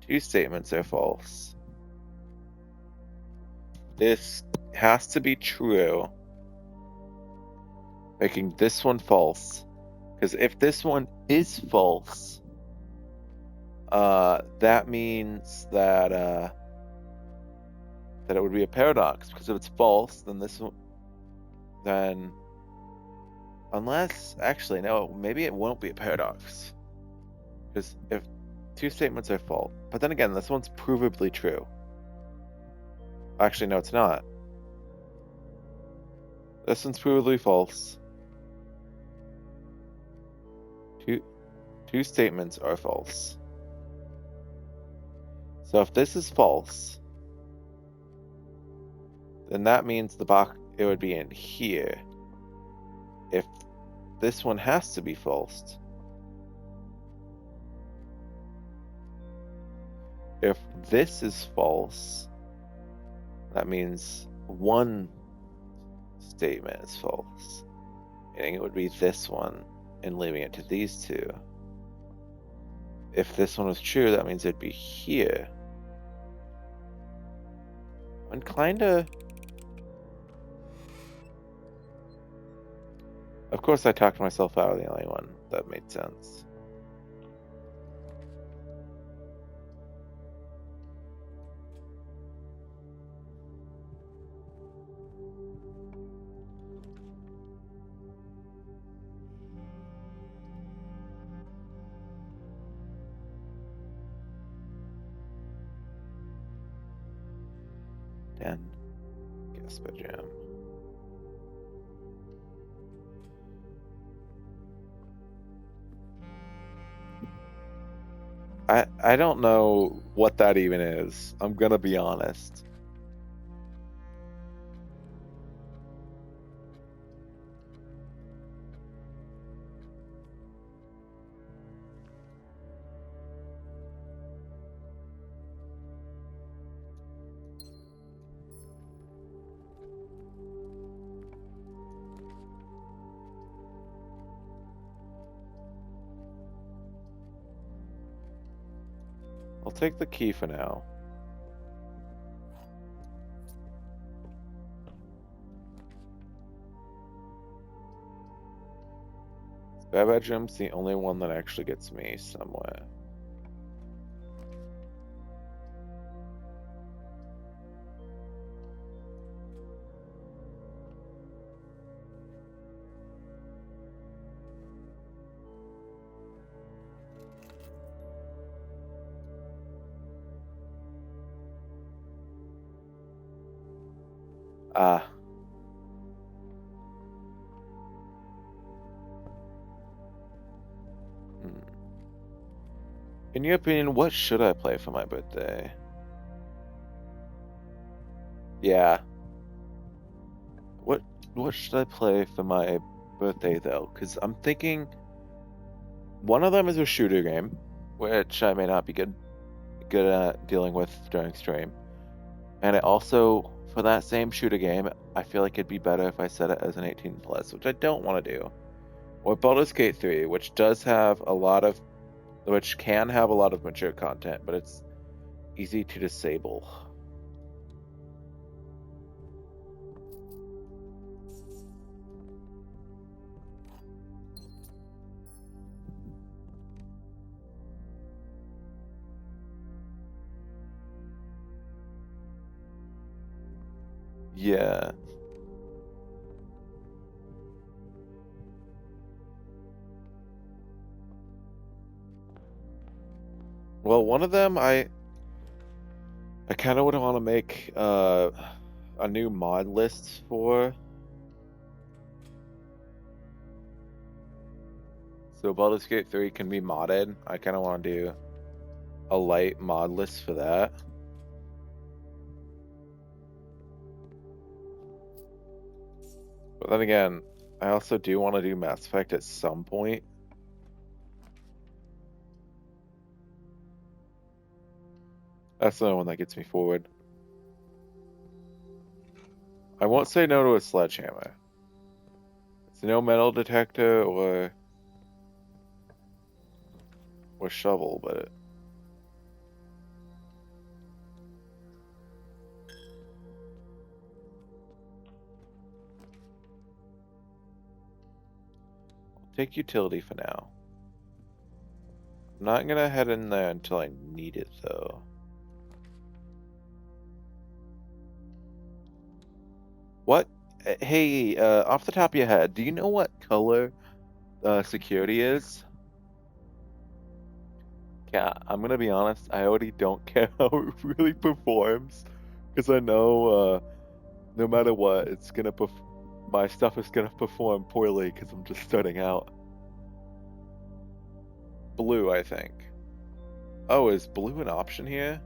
2 statements are false. This has to be true, making this one false. Because if this one is false, that means that it would be a paradox. Because if it's false, then unless actually no, maybe it won't be a paradox. Because if 2 statements are false, but then again, this one's provably true. Actually, no, it's not. This one's provably false. Two statements are false. So if this is false, then that means the box, it would be in here. If this one has to be false, if this is false, that means one statement is false, meaning it would be this one and leaving it to these two. If this one was true, that means it'd be here. I'm kinda... Of course I talked myself out of the only one that made sense. Den. Guest bedroom. I don't know what that even is. I'm gonna be honest. I'll take the key for now. That bedroom's the only one that actually gets me somewhere. Ah. In your opinion, what should I play for my birthday? Yeah. What should I play for my birthday though? Because I'm thinking one of them is a shooter game, which I may not be good at dealing with during stream. And it also, for that same shooter game, I feel like it'd be better if I set it as an 18+, which I don't want to do. Or Baldur's Gate 3, which can have a lot of mature content, but it's easy to disable. Yeah. Well, one of them I kind of would want to make a new mod list for. So Baldur's Gate 3 can be modded. I kind of want to do a light mod list for that. But then again, I also do want to do Mass Effect at some point. That's the one that gets me forward. I won't say no to a sledgehammer. It's no metal detector or shovel, but I'll take utility for now. I'm not gonna head in there until I need it though. What? Hey, off the top of your head, do you know what color security is? Yeah, I'm gonna be honest, I already don't care how it really performs, Because I know no matter what, it's gonna my stuff is gonna perform poorly because I'm just starting out. Blue, I think. Oh, is blue an option here?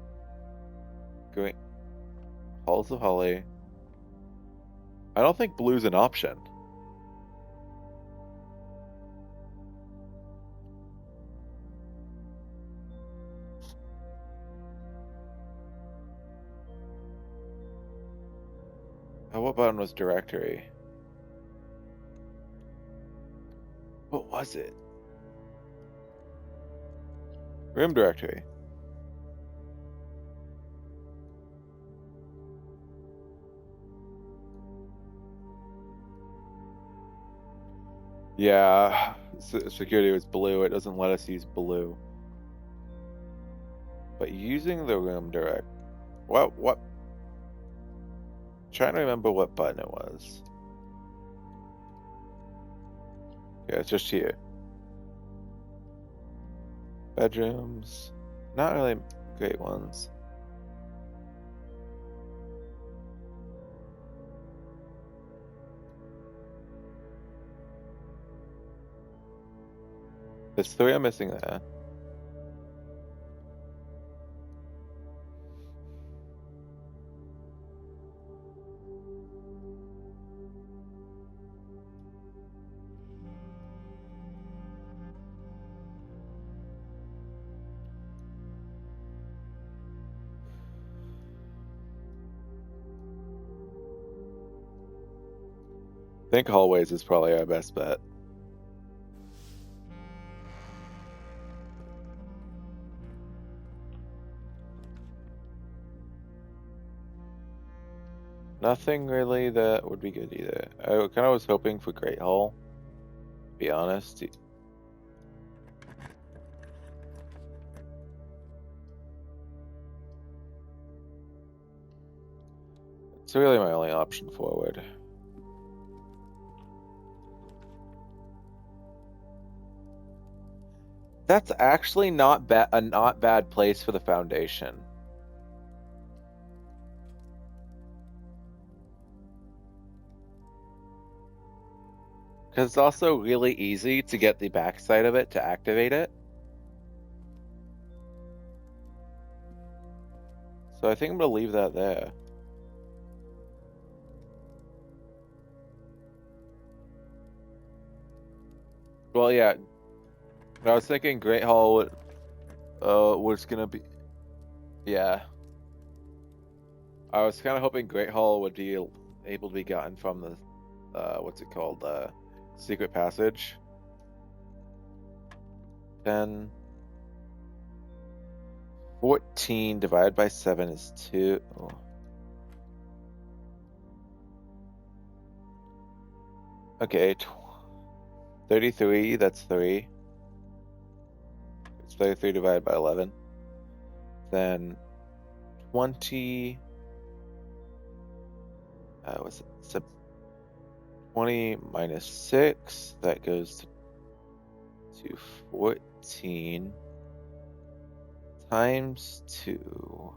Going Halls of Holly. I don't think blue's an option. Oh, what button was directory? What was it? Room directory. Yeah, security was blue. It doesn't let us use blue. But using the room direct. What? Trying to remember what button it was. Yeah, it's just here. Bedrooms. Not really great ones. There's 3 I'm missing there. I think hallways is probably our best bet. Nothing really that would be good either. I kind of was hoping for Great Hall, to be honest. It's really my only option forward. That's actually not a not bad place for the foundation. Because it's also really easy to get the backside of it to activate it. So I think I'm going to leave that there. Well, yeah. I was thinking Great Hall was going to be... Yeah. I was kind of hoping Great Hall would be able to be gotten from the... what's it called? Secret Passage. 10... 14 divided by 7 is 2. Oh. Okay, 33, that's 3. It's 33 divided by 11. Then 20... what's it? So 20 minus 6, that goes to 14 times 2.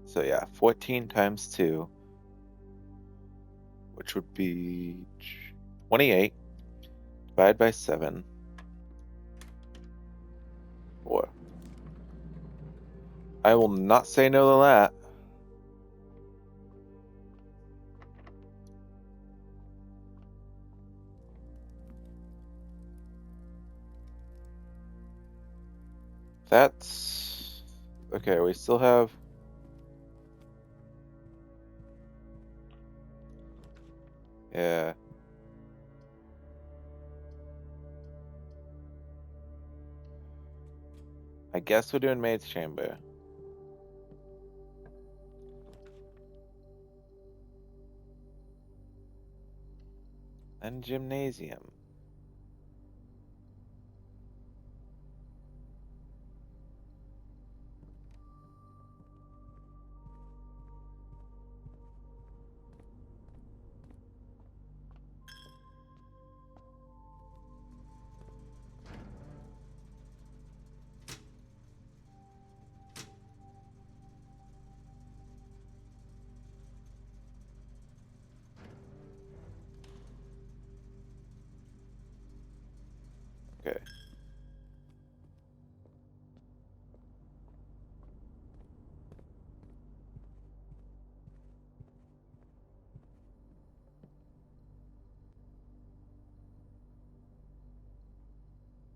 So yeah, 14 times 2, which would be 28 divided by 7. 4. I will not say no to that. That's... Okay, we still have... Yeah. I guess we're doing Maid's Chamber. And Gymnasium. Okay.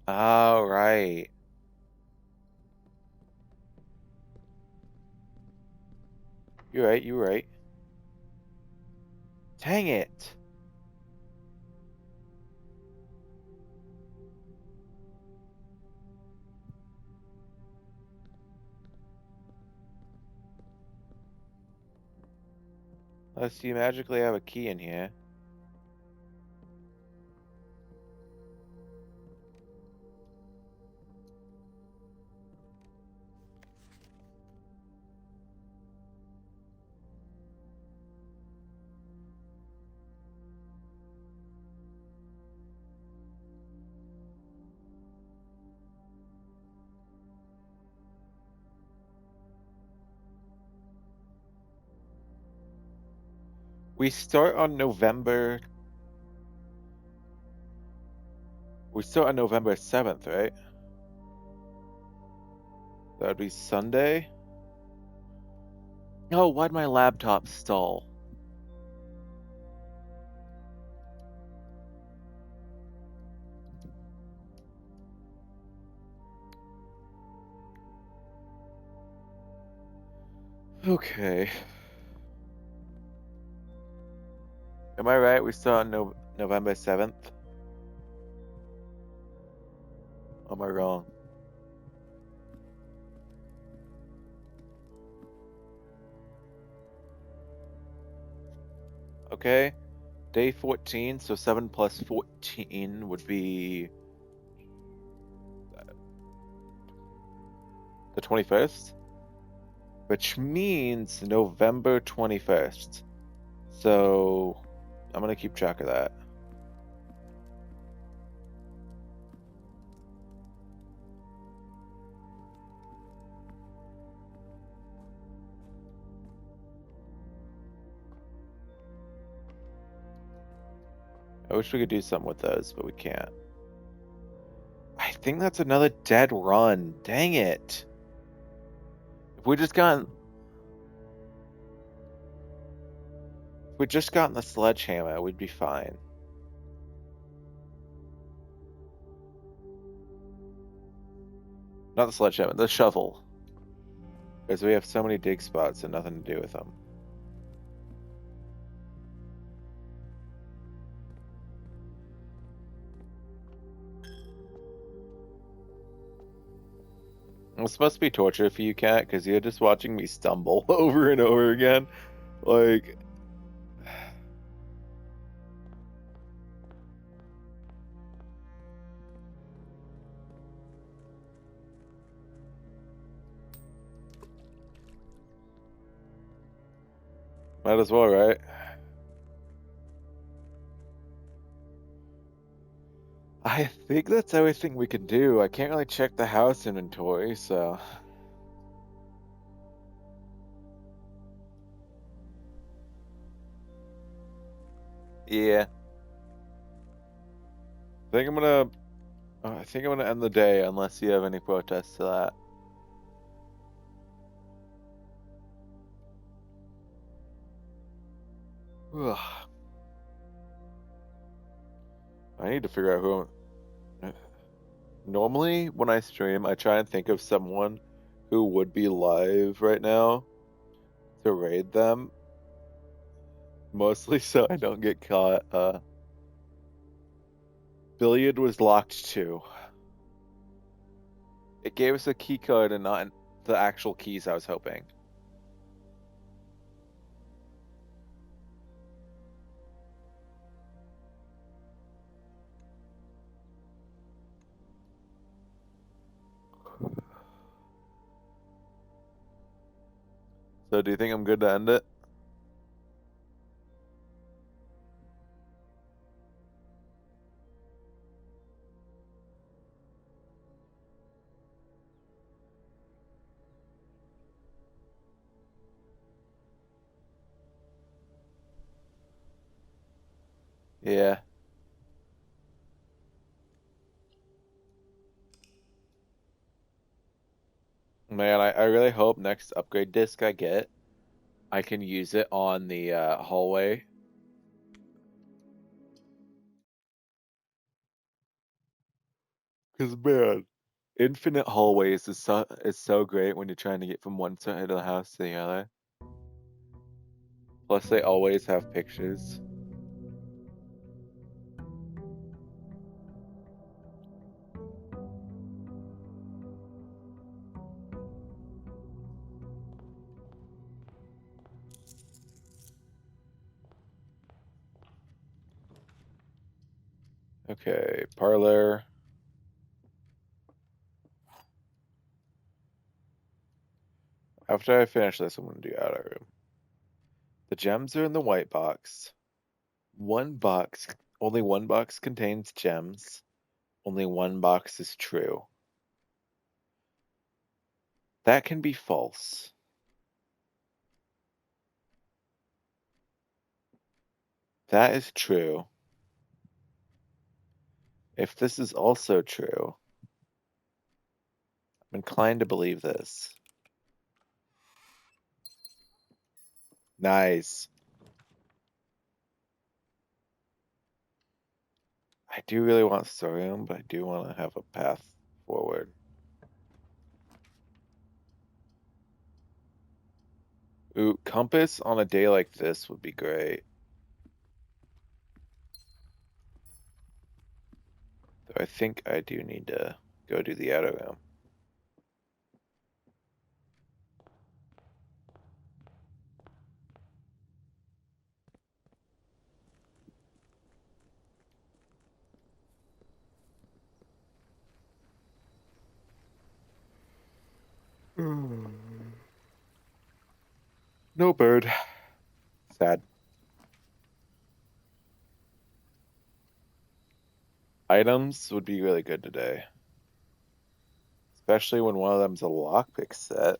All right. You're right. You're right. Dang it. Unless you magically have a key in here. We start on November. We start on November 7th, right? That would be Sunday. Oh, why'd my laptop stall? Okay. Am I right? We start on November 7th? Or am I wrong? Okay. Day 14, so 7 plus 14 would be the 21st, which means November 21st. So I'm gonna keep track of that. I wish we could do something with those, but we can't. I think that's another dead run. Dang it. If we just gotten the sledgehammer, we'd be fine. Not the sledgehammer, the shovel. Because we have so many dig spots and nothing to do with them. It's supposed to be torture for you, Cat, because you're just watching me stumble over and over again. Like... Might as well, right? I think that's everything we can do. I can't really check the house inventory, so... Yeah. I think I'm gonna end the day unless you have any protests to that. Ugh. I need to figure out who I'm... Normally, when I stream, I try and think of someone who would be live right now to raid them. Mostly so I don't get caught. Billiard was locked too. It gave us a key code and not the actual keys I was hoping. So do you think I'm good to end it? Yeah. Man, I really hope next upgrade disc I get, I can use it on the hallway. Because, man, infinite hallways is so great when you're trying to get from one side of the house to the other. Plus, they always have pictures. Okay, parlor. After I finish this, I'm gonna do outer room. The gems are in the white box. Only one box contains gems. Only one box is true. That can be false. That is true. If this is also true, I'm inclined to believe this. Nice. I do really want story room, but I do want to have a path forward. Ooh, compass on a day like this would be great. Though I think I do need to go do the outer room. No bird. Sad. Items would be really good today. Especially when one of them's a lockpick set.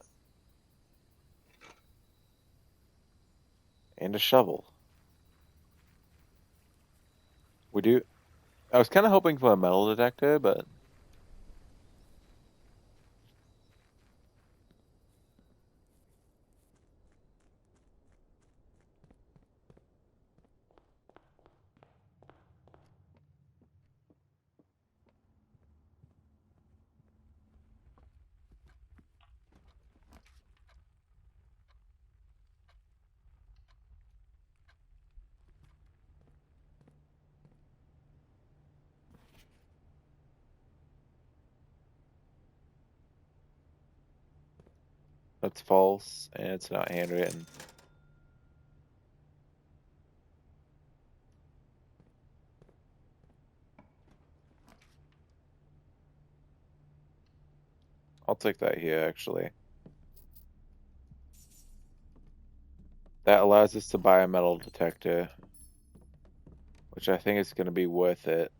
And a shovel. I was kind of hoping for a metal detector, but that's false and it's not handwritten. I'll take that here, actually. That allows us to buy a metal detector, which I think is going to be worth it.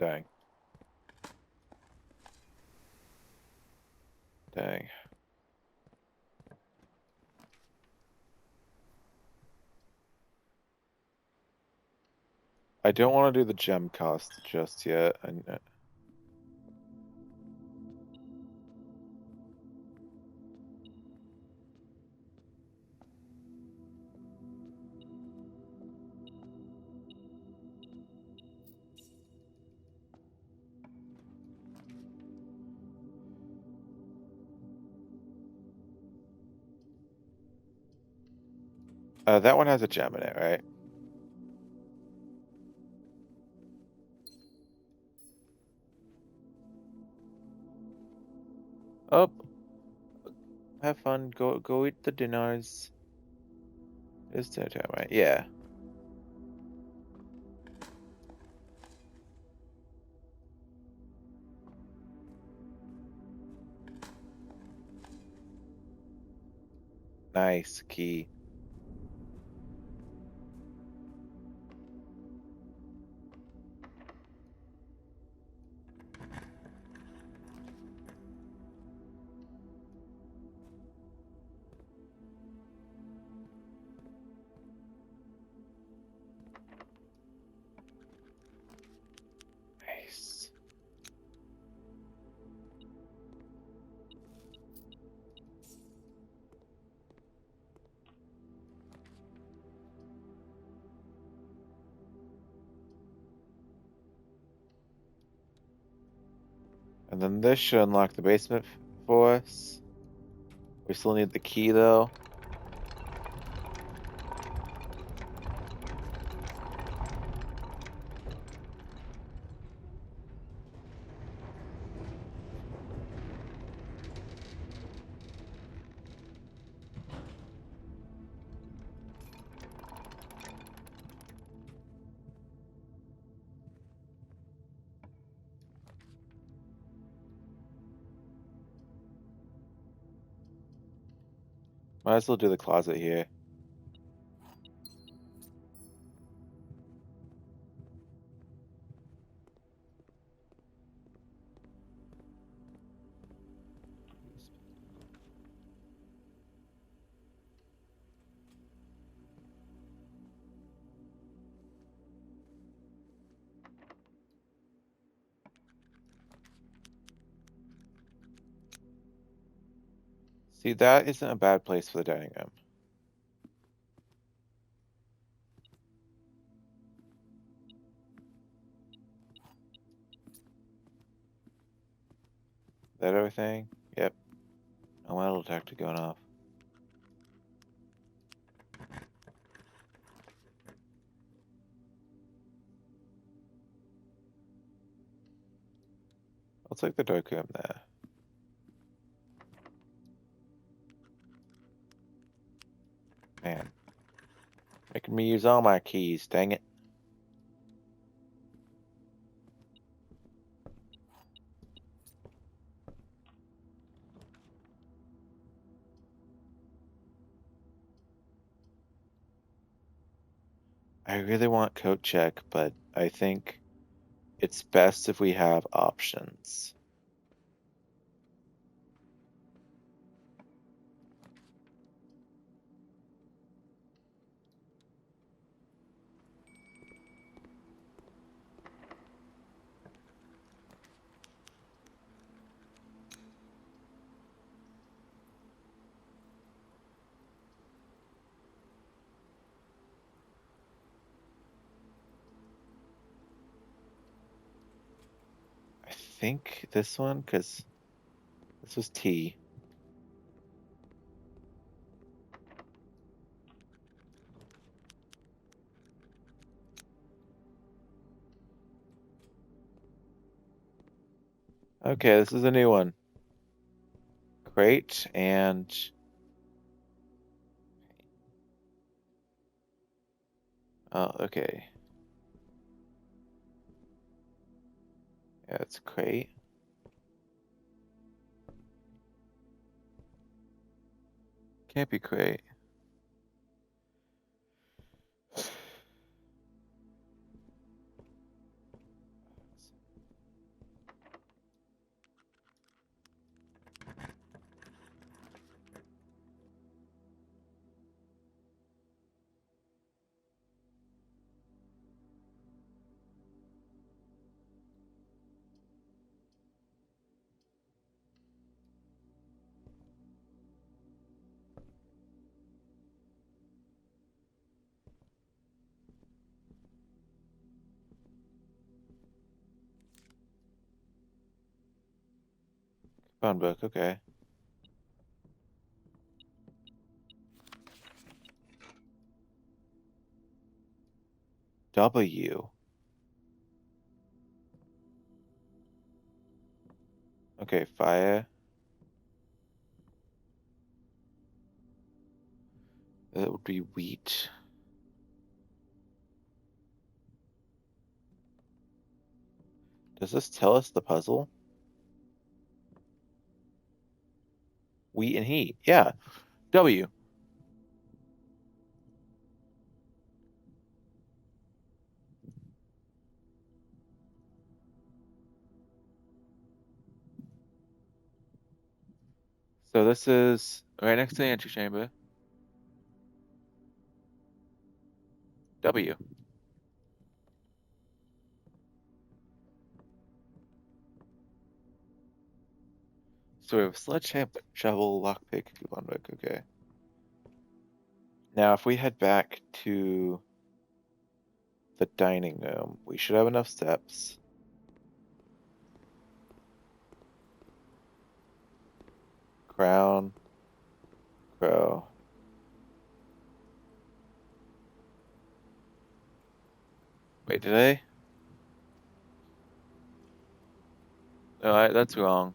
Dang. Dang. I don't want to do the gem cost just yet. That one has a gem in it, right? Oh, have fun. Go eat the dinners. It's dinner time, right? Yeah. Nice key. Nice. And then this should unlock the basement for us. We still need the key though. Might as well do the closet here. See, that isn't a bad place for the dining room. That everything? Yep. Oh, my metal detector going off. Looks like the dark room there. Man. Making me use all my keys, dang it. I really want coat check, but I think it's best if we have options. I think this one, because this was T. Okay, this is a new one. Crate and... Oh, okay. Yeah, it's crate. Can't be crate. Phone book, okay. W. Okay, fire. That would be wheat. Does this tell us the puzzle? Wheat and heat. Yeah. W. So this is right next to the antechamber. W. So we have sledgehammer, shovel, lockpick, coupon book. Okay. Now, if we head back to the dining room, we should have enough steps. Crown, crow. Wait, did I? No, that's wrong.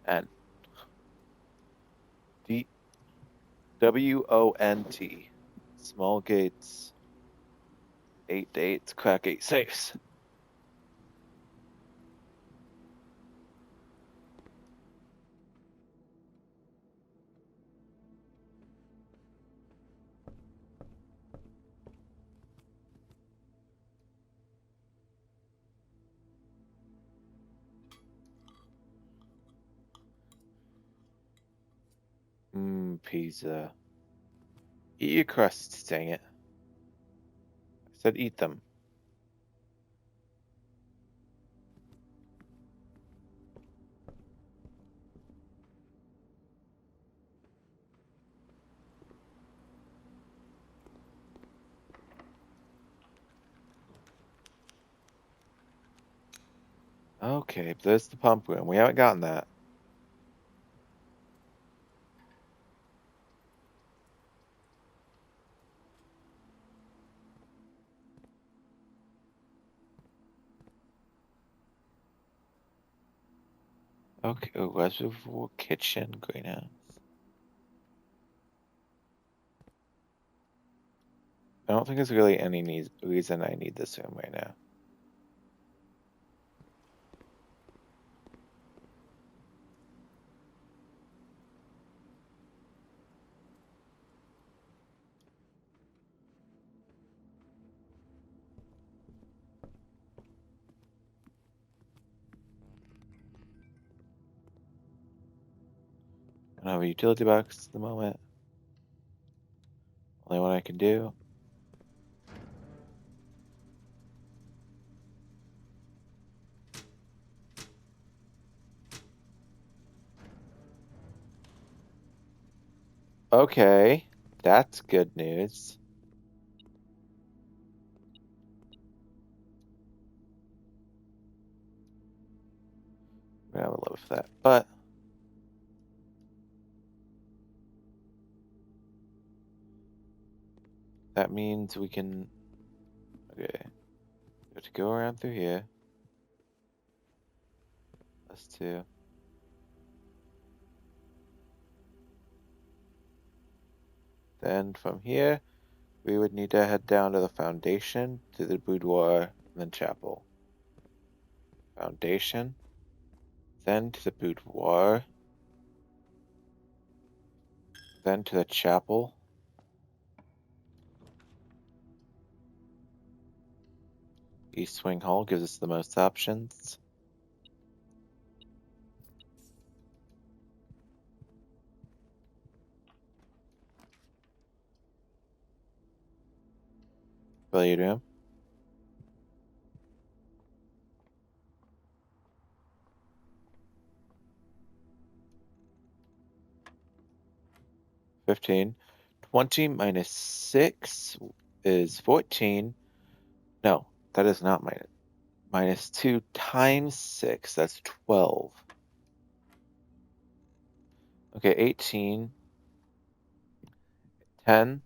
N. D. WONT. Small gates. 8 dates, crack 8 safes. Pizza. Eat your crusts, dang it. I said eat them. Okay, there's the pump room. We haven't gotten that. Okay, reservoir, kitchen, greenhouse. I don't think there's really any reason I need this room right now. I don't have a utility box at the moment. Only one I can do. Okay, that's good news. I would love for that, but that means we can. Okay, we have to go around through here. Us two. Then from here, we would need to head down to the foundation, to the boudoir, and then chapel. Foundation, then to the boudoir, then to the chapel. East Wing Hall gives us the most options. Billiard room. $15. 20 minus 6 is 14. No, that is not minus. Minus 2 times 6, that's 12. Okay, 18. 10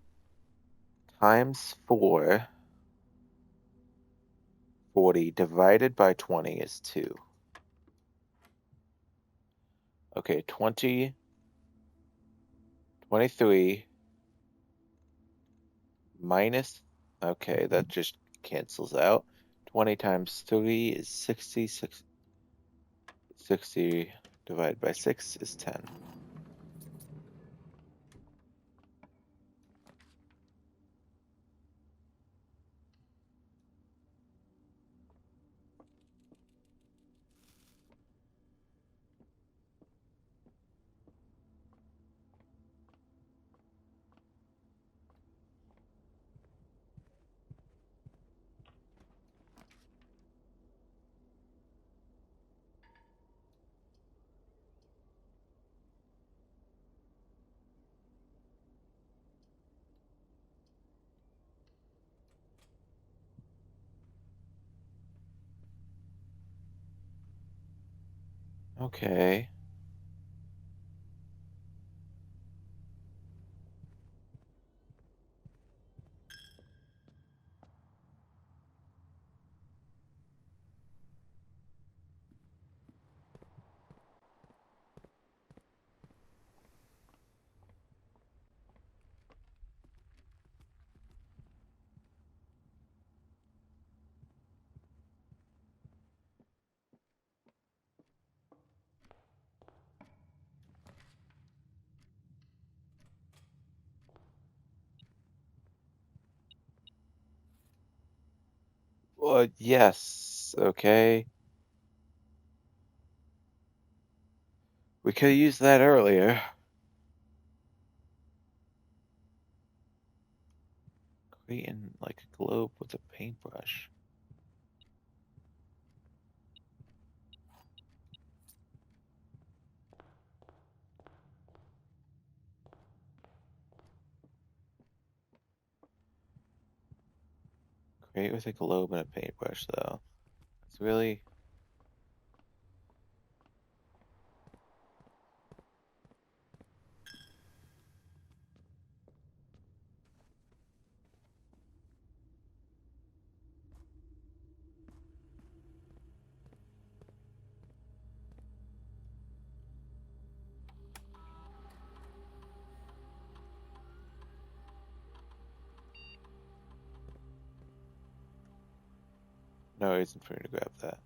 times 4, 40, divided by 20 is 2. Okay, 20, 23, minus, okay, that just cancels out. 20 times 3 is 60, 60 divided by 6 is 10. Okay. Well, yes. Okay. We could have used that earlier. Creating like a globe with a paintbrush. Create with a globe and a paintbrush, though. It's really. No reason for me to grab that.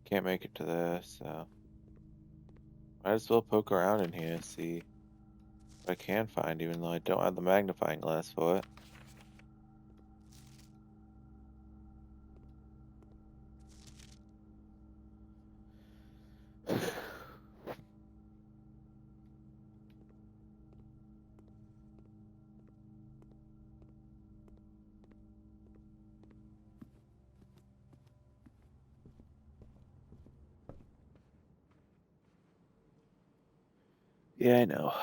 Can't make it to this, so. Might as well poke around in here and see what I can find, even though I don't have the magnifying glass for it. Yeah, I know.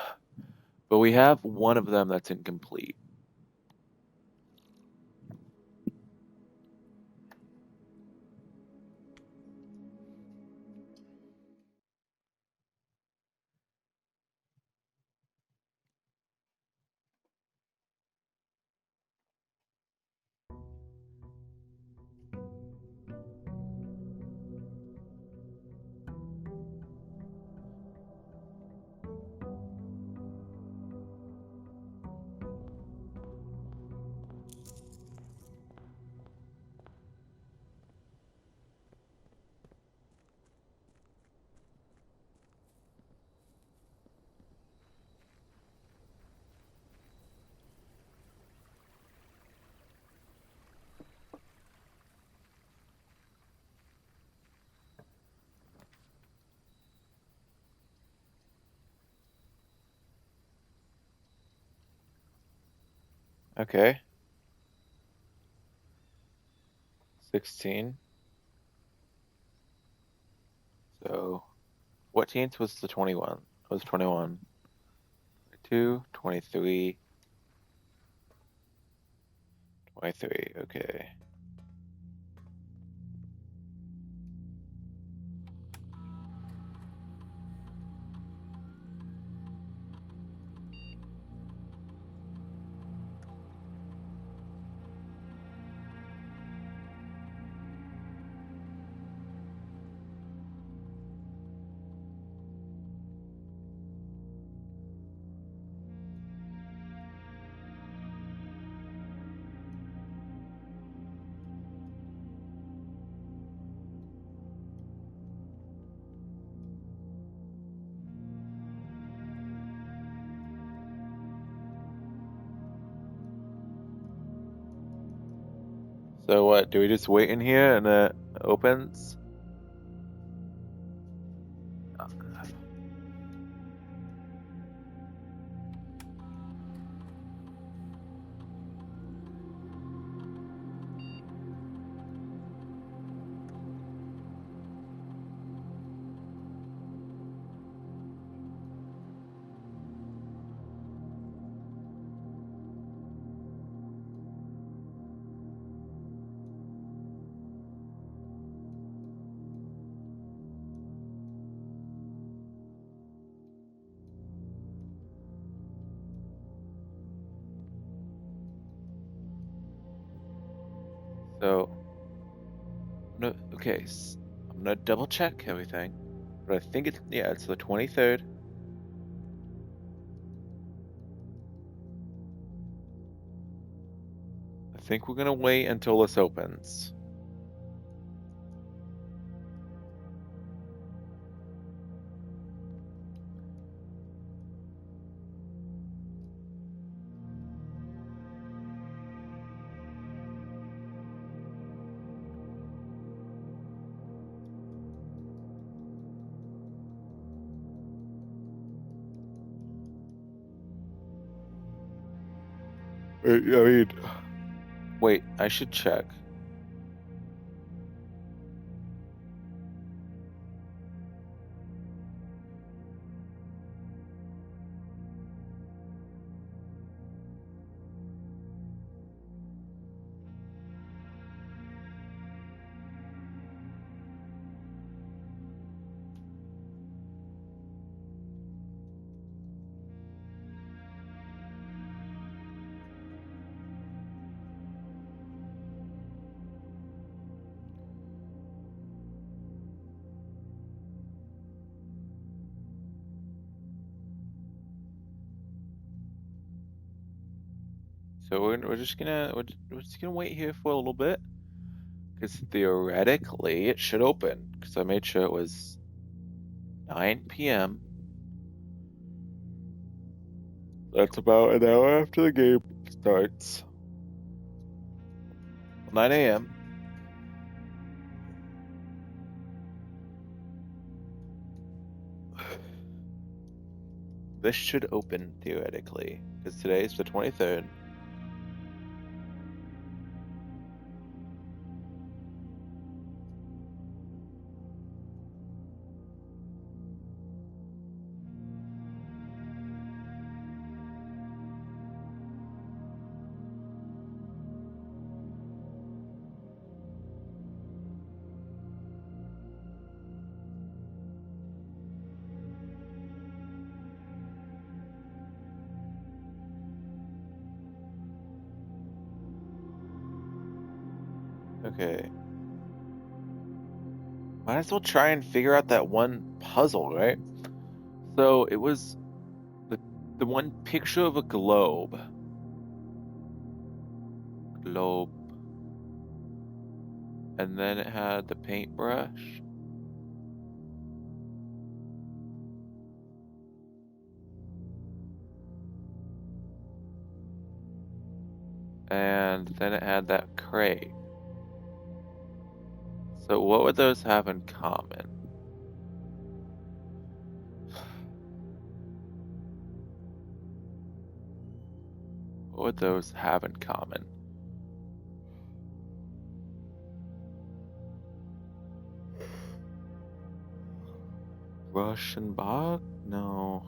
But we have one of them that's incomplete. Okay. 16. So 14th was the 21. Was 21. 22, 23. 23. Okay. So what? Do we just wait in here and it opens? Oh, God. Okay, I'm gonna double check everything, but I think it's the 23rd. I think we're gonna wait until this opens. I mean, wait, I should check. So we're just gonna wait here for a little bit, because theoretically it should open. Because I made sure it was 9 p.m. That's about an hour after the game starts. 9 a.m. This should open theoretically, because today is the 23rd. Okay. Might as well try and figure out that one puzzle, right? So it was the one picture of a globe. Globe. And then it had the paintbrush. And then it had that crate. So what would those have in common? What would those have in common? Rush and Bach? No.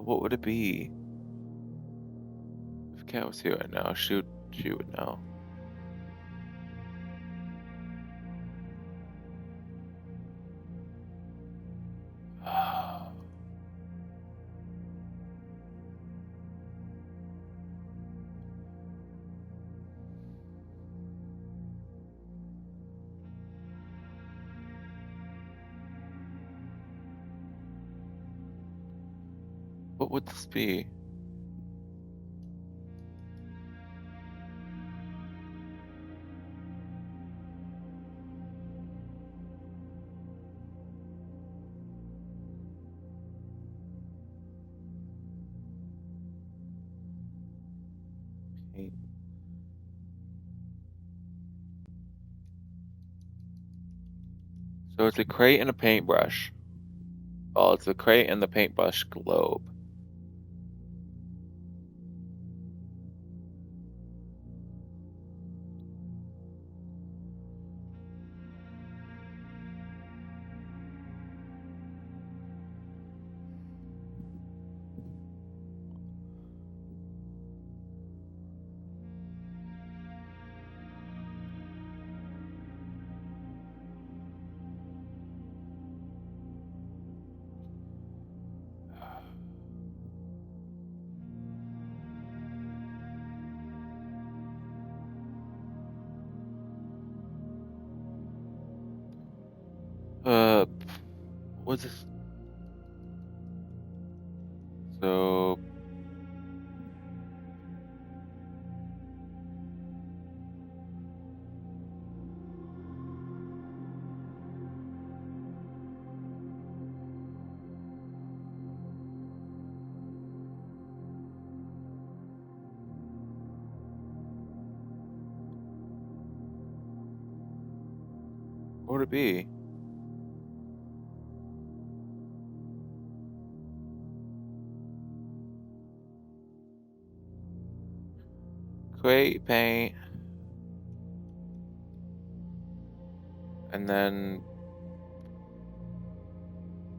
What would it be? If Kat was here right now, she would know. What would this be? Paint. So it's a crate and a paintbrush. Oh, it's a crate and the paintbrush globe. What's this? So. What would it be? Create paint. And then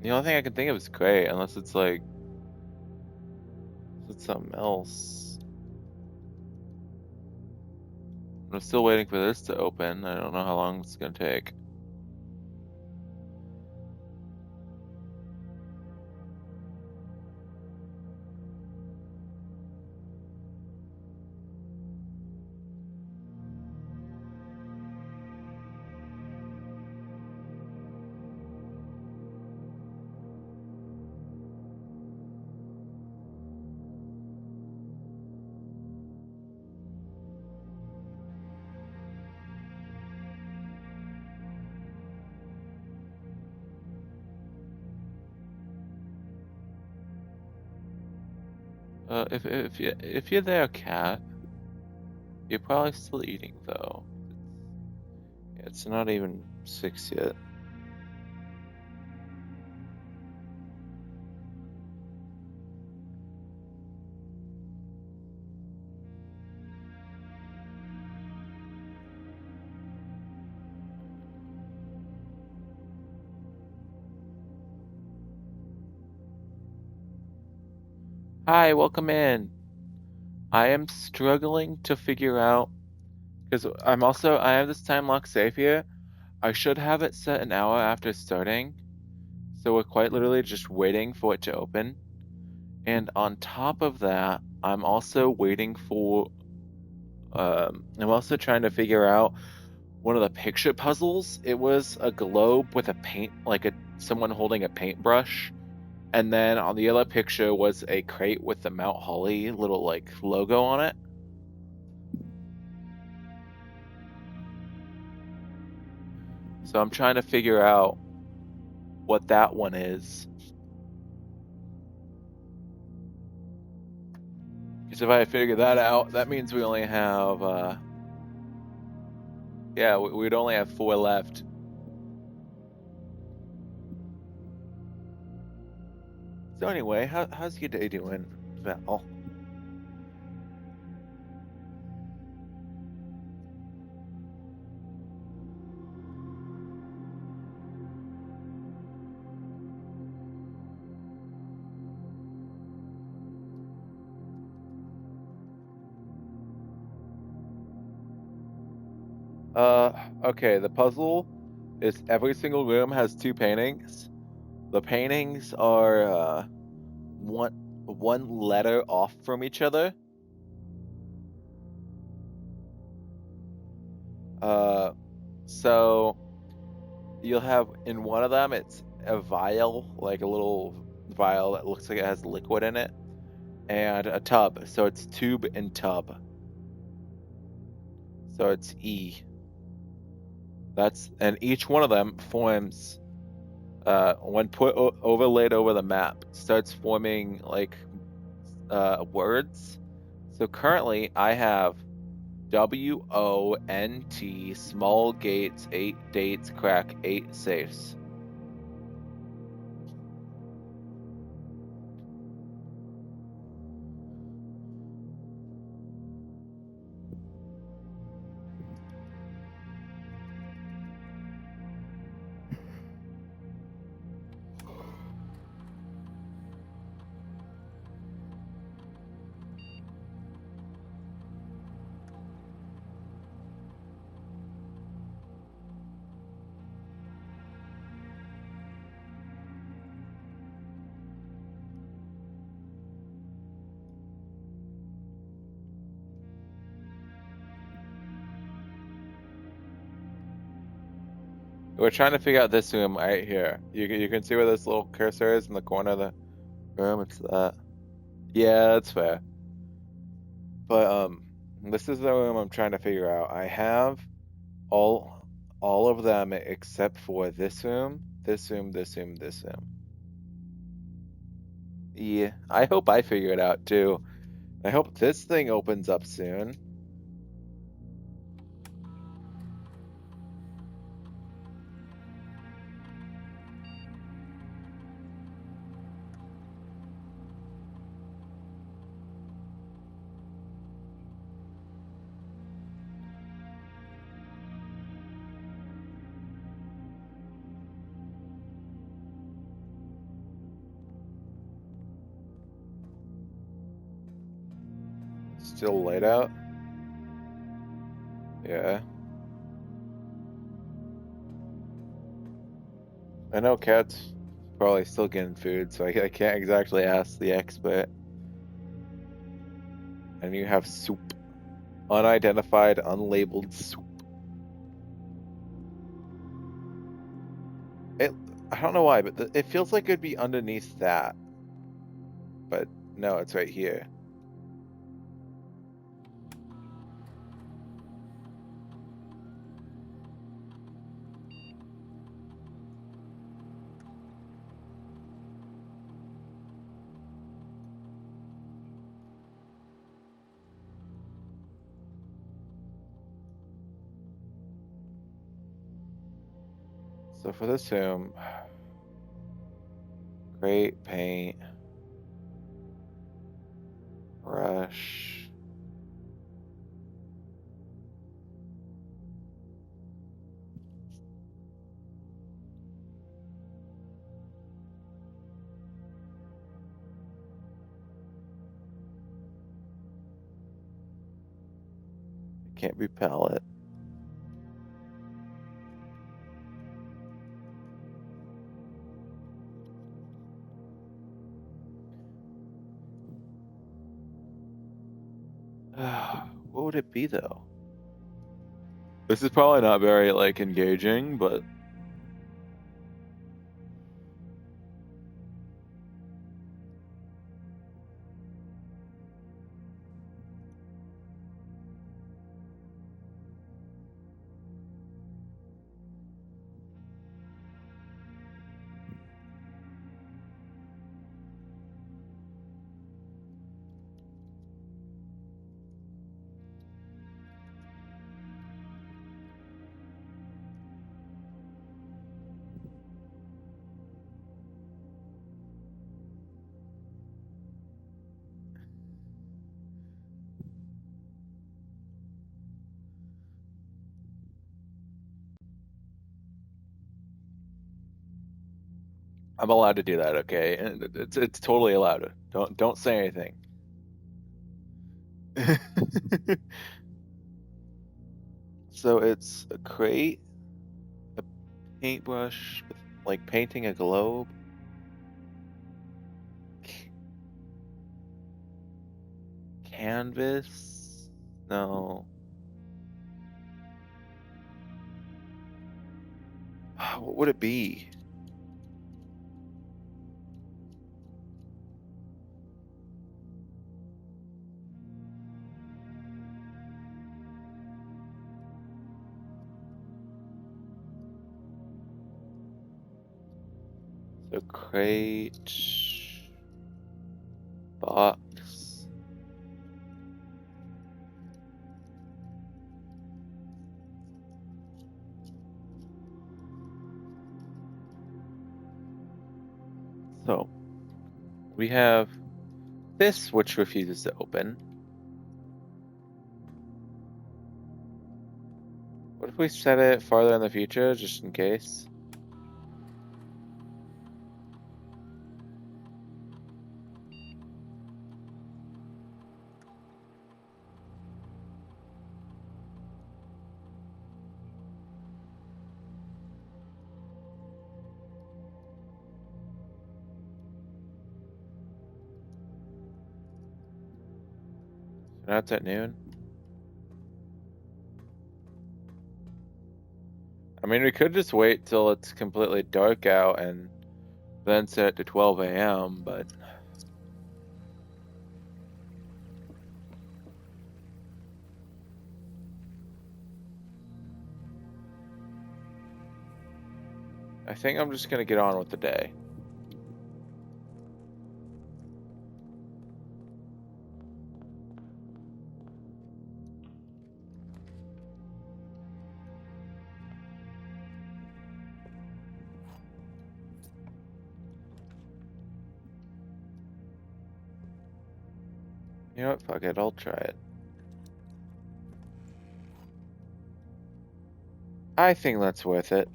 the only thing I can think of is create, unless it's like it's something else. I'm still waiting for this to open. I don't know how long it's gonna take. If you're there, cat, you're probably still eating though. It's not even 6 yet. Hi, welcome in. I am struggling to figure out because I have this time lock save here. I should have it set an hour after starting, so we're quite literally just waiting for it to open. And on top of that, I'm also waiting for. I'm also trying to figure out one of the picture puzzles. It was a globe with a paint, like someone holding a paintbrush, and then on the other picture was a crate with the Mount Holly little like logo on it. So I'm trying to figure out what that one is. Because if I figure that out, that means we only have, we'd only have 4 left. So anyway, how's your day doing, Val? Okay, the puzzle is every single room has 2 paintings. The paintings are, one letter off from each other. So you'll have in one of them, it's a vial, like a little vial that looks like it has liquid in it, and a tub. So it's tube and tub. So it's E. And each one of them forms, when overlaid over the map, starts forming like words. So currently, I have WONT small gates 8 dates crack 8 safes. We're trying to figure out this room right here. You can see where this little cursor is in the corner of the room. It's that. Yeah, that's fair. But this is the room I'm trying to figure out. I have all of them except for this room, this room, this room, this room. Yeah, I hope I figure it out too. I hope this thing opens up soon. Still light out? Yeah. I know Cat's probably still getting food, so I can't exactly ask the expert. And you have soup. Unidentified, unlabeled soup. I don't know why, but it feels like it'd be underneath that. But no, it's right here. So for this room, great paint, brush. It can't be palette. What would it be though? This is probably not very like engaging, but I'm allowed to do that, okay? And it's totally allowed. Don't say anything. So it's a crate, a paintbrush, with, like painting a globe. Canvas? No. What would it be? So crate, box. So we have this, which refuses to open. What if we set it farther in the future, just in case? Now it's at noon. I mean, we could just wait till it's completely dark out and then set it to 12 a.m., but... I think I'm just gonna get on with the day. You know what? Fuck it. I'll try it. I think that's worth it.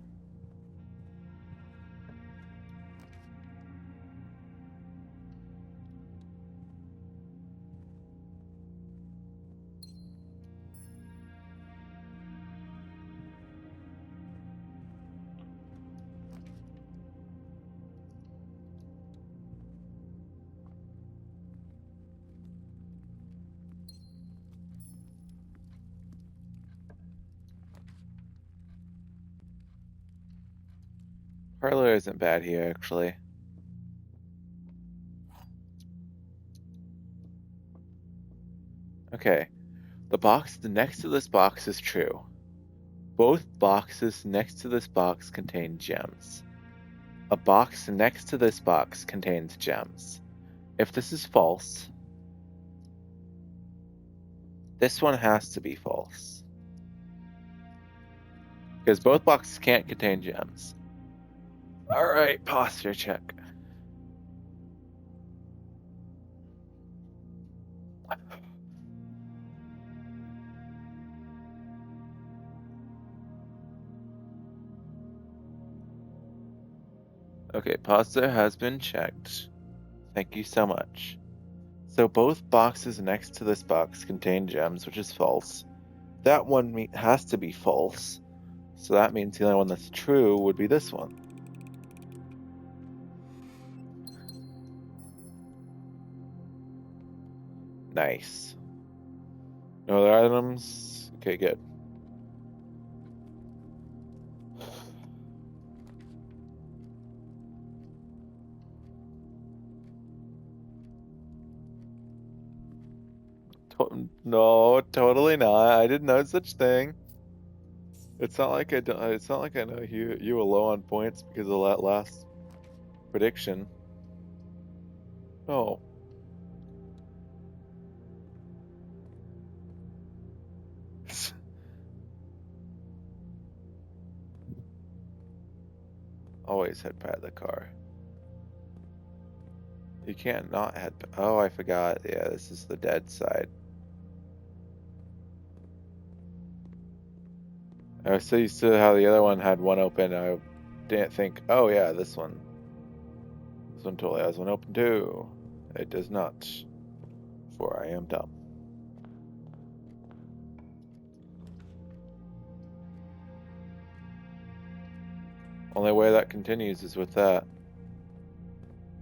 Parlor isn't bad here, actually. Okay. The box next to this box is true. Both boxes next to this box contain gems. A box next to this box contains gems. If this is false, this one has to be false. Because both boxes can't contain gems. Alright, posture check. Okay, posture has been checked. Thank you so much. So both boxes next to this box contain gems, which is false. That one has to be false. So that means the only one that's true would be this one. Nice. No other items? Okay, good. No, totally not. I didn't know such thing. It's not like I don't, it's not like I know you were low on points because of that last prediction. No. Always head pat the car. You can't not head. Oh, I forgot. Yeah, this is the dead side. I was so used to how the other one had one open. I didn't think, oh yeah, this one. This one totally has one open too. It does not. For I am dumb. Only way that continues is with that.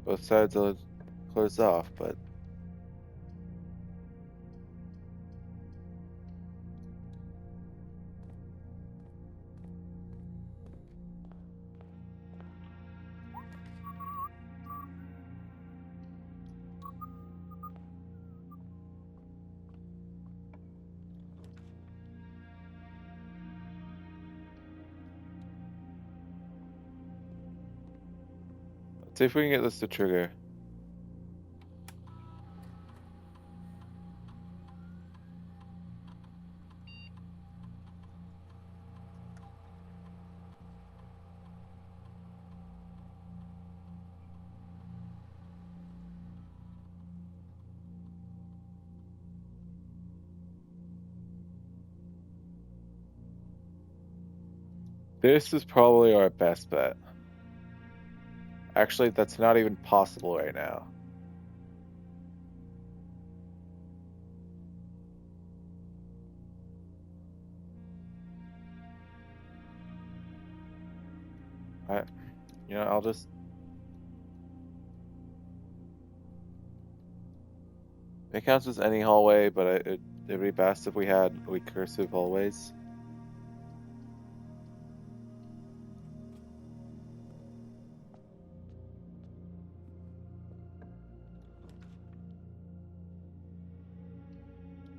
Both sides are closed off, but... Let's see if we can get this to trigger. This is probably our best bet. Actually, that's not even possible right now. I'll just... It counts as any hallway, but it'd be best if we had recursive hallways.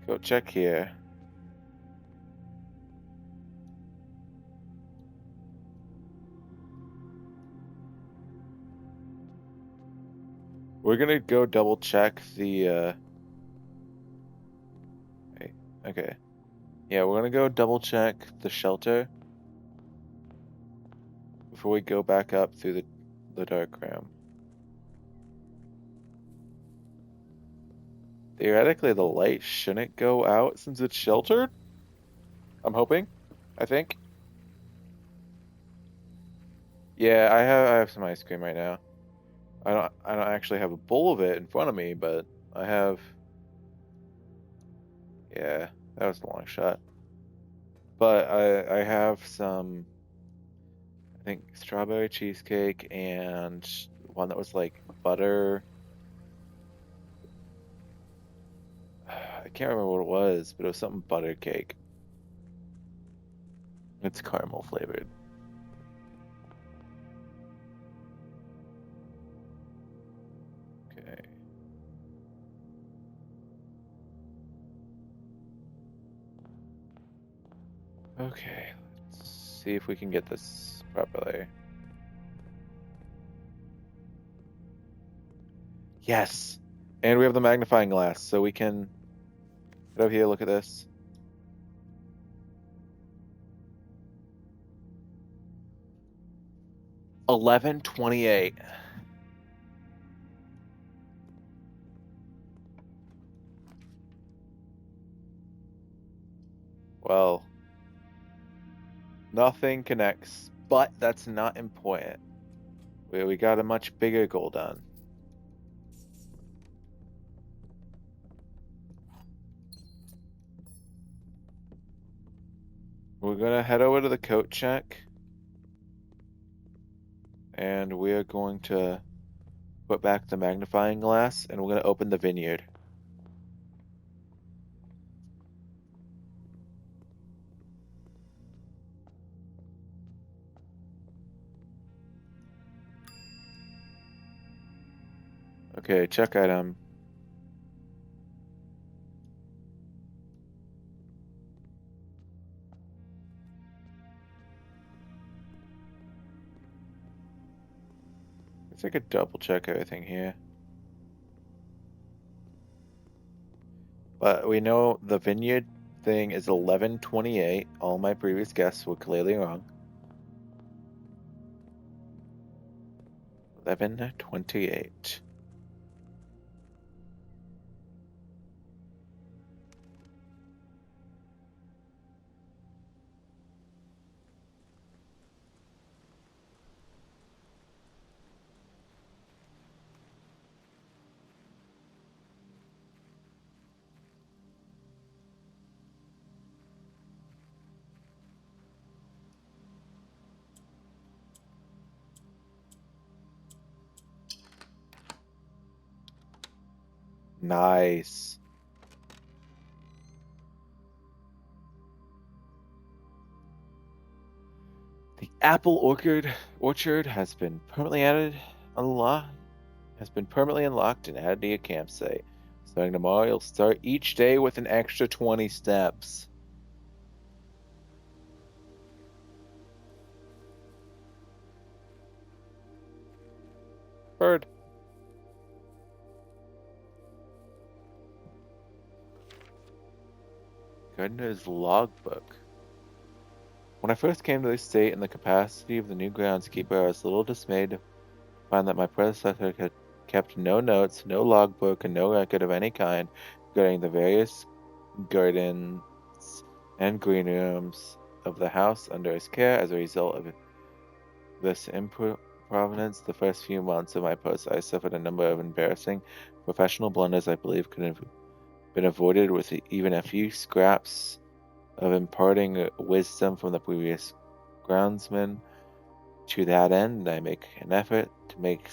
Go check here. We're gonna go double check the wait, okay. Yeah, we're gonna go double check the shelter before we go back up through the dark room. Theoretically, the light shouldn't go out since it's sheltered. I'm hoping. I think. Yeah, I have some ice cream right now. I don't actually have a bowl of it in front of me, but I have. Yeah, that was a long shot. But I have some, I think, strawberry cheesecake and one that was like butter. I can't remember what it was, but it was something butter cake. It's caramel flavored. Okay. Okay, let's see if we can get this properly. Yes! And we have the magnifying glass, so we can get over here, look at this. $11.28. Well, nothing connects, but that's not important. We got a much bigger goal done. We're gonna head over to the coat check, and we are going to put back the magnifying glass, and we're gonna open the vineyard. Okay, check item. Let's take a double check everything here. But we know the vineyard thing is 11.28. All my previous guesses were clearly wrong. 11.28. Nice. The apple orchard has been permanently unlocked and added to your campsite. Starting tomorrow, you'll start each day with an extra 20 steps. Bird. Gardner's logbook. When I first came to the estate in the capacity of the new groundskeeper, I was a little dismayed to find that my predecessor had kept no notes, no logbook, and no record of any kind regarding the various gardens and green rooms of the house under his care. As a result of this improvidence, the first few months of my post, I suffered a number of embarrassing professional blunders I believe could have been avoided with even a few scraps of imparting wisdom from the previous groundsman. To that end, I make an effort to make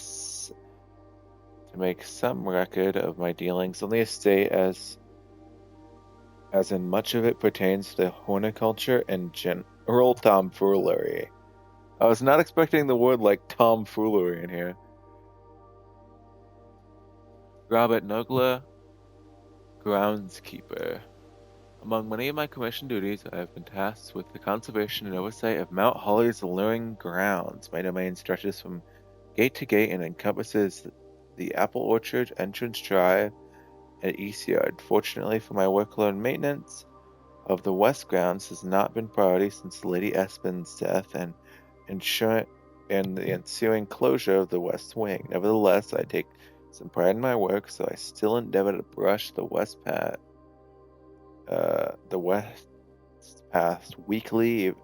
some record of my dealings on the estate, as in much of it pertains to horticulture and general tomfoolery. I was not expecting the word like tomfoolery in here. Robert Nugler, groundskeeper. Among many of my commissioned duties, I have been tasked with the conservation and oversight of Mount Holly's alluring grounds. My domain stretches from gate to gate and encompasses the Apple Orchard, Entrance Drive, and East Yard. Fortunately for my workload, maintenance of the West grounds has not been priority since Lady Espen's death and the ensuing closure of the West Wing. Nevertheless, I take some pride in my work, so I still endeavor to brush the West path weekly,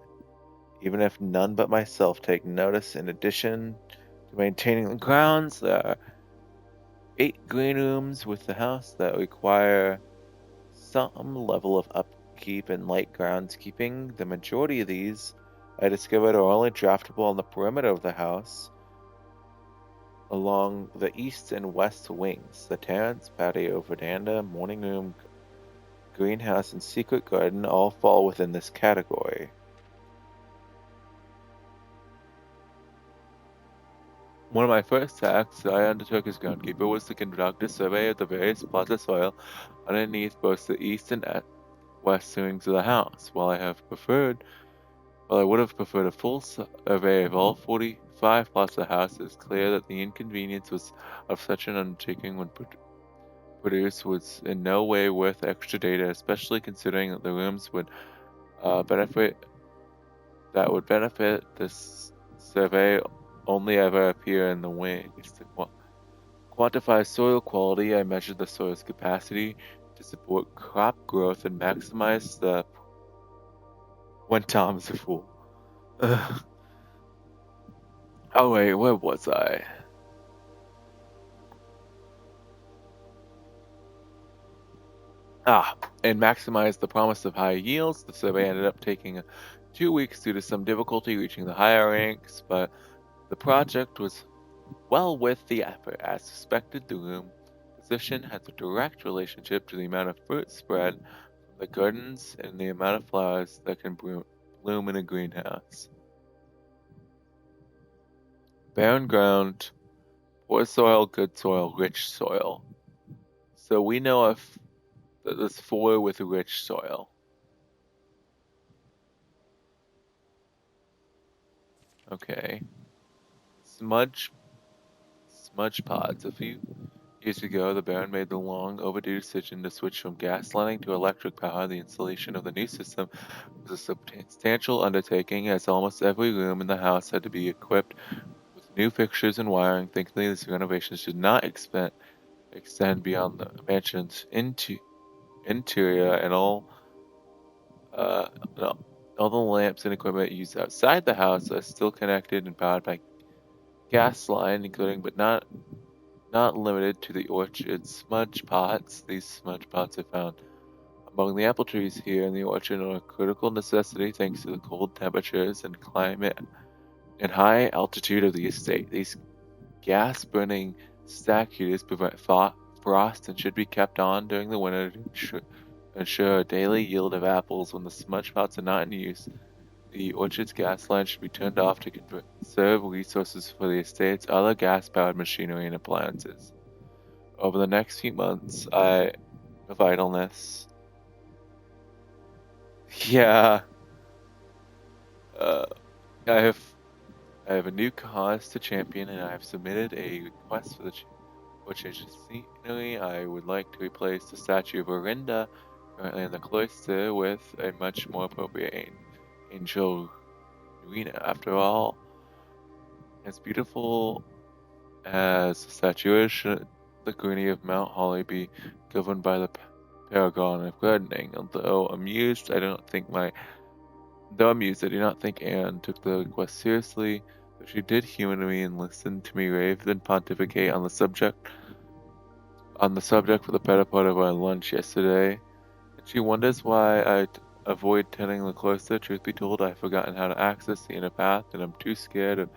even if none but myself take notice. In addition to maintaining the grounds, there are 8 green rooms with the house that require some level of upkeep and light groundskeeping. The majority of these, I discovered, are only draftable on the perimeter of the house along the east and west wings. The terrace, patio, veranda, morning room, greenhouse, and secret garden all fall within this category. One of my first tasks I undertook as groundskeeper was to conduct a survey of the various plots of soil underneath both the east and west wings of the house. While I would have preferred a full survey of all 45 plots of the house, it is clear that the inconvenience of such an undertaking would produce was in no way worth extra data, especially considering that the rooms would benefit this survey only ever appear in the wings. To quantify soil quality, I measured the soil's capacity to support crop growth and maximize the. When Tom's a fool. Oh wait, where was I? And maximize the promise of high yields. The survey ended up taking 2 weeks due to some difficulty reaching the higher ranks, but the project was well worth the effort. As suspected, the room position has a direct relationship to the amount of fruit spread from the gardens and the amount of flowers that can bloom in a greenhouse. Barren ground, poor soil, good soil, rich soil. So we know if there's 4 with rich soil. Okay. Smudge pods. A few years ago, the Baron made the long overdue decision to switch from gas lighting to electric power. The installation of the new system was a substantial undertaking, as almost every room in the house had to be equipped with new fixtures and wiring. Thankfully, this renovation should not extend beyond the mansion's interior, and all the lamps and equipment used outside the house are still connected and powered by gas line, including but not limited to the orchard smudge pots. These smudge pots are found among the apple trees here in the orchard and are a critical necessity thanks to the cold temperatures and climate and high altitude of the estate. These gas-burning stack heaters prevent frost and should be kept on during the winter to ensure a daily yield of apples. When the smudge pots are not in use, the orchard's gas line should be turned off to conserve resources for the estate's other gas-powered machinery and appliances. Over the next few months, of idleness. Yeah. I have a new cause to champion, and I have submitted a request for the change of scenery. I would like to replace the statue of Orinda, currently in the cloister, with a much more appropriate angel Rowena. After all, as beautiful as the statue is, should the greenery of Mount Holly be governed by the paragon of gardening? Though amused, I do not think Anne took the request seriously, but she did humor me and listened to me rave and pontificate on the subject for the better part of our lunch yesterday. And she wonders why I avoid tending the cloister. Truth be told, I've forgotten how to access the inner path, and I'm too scared of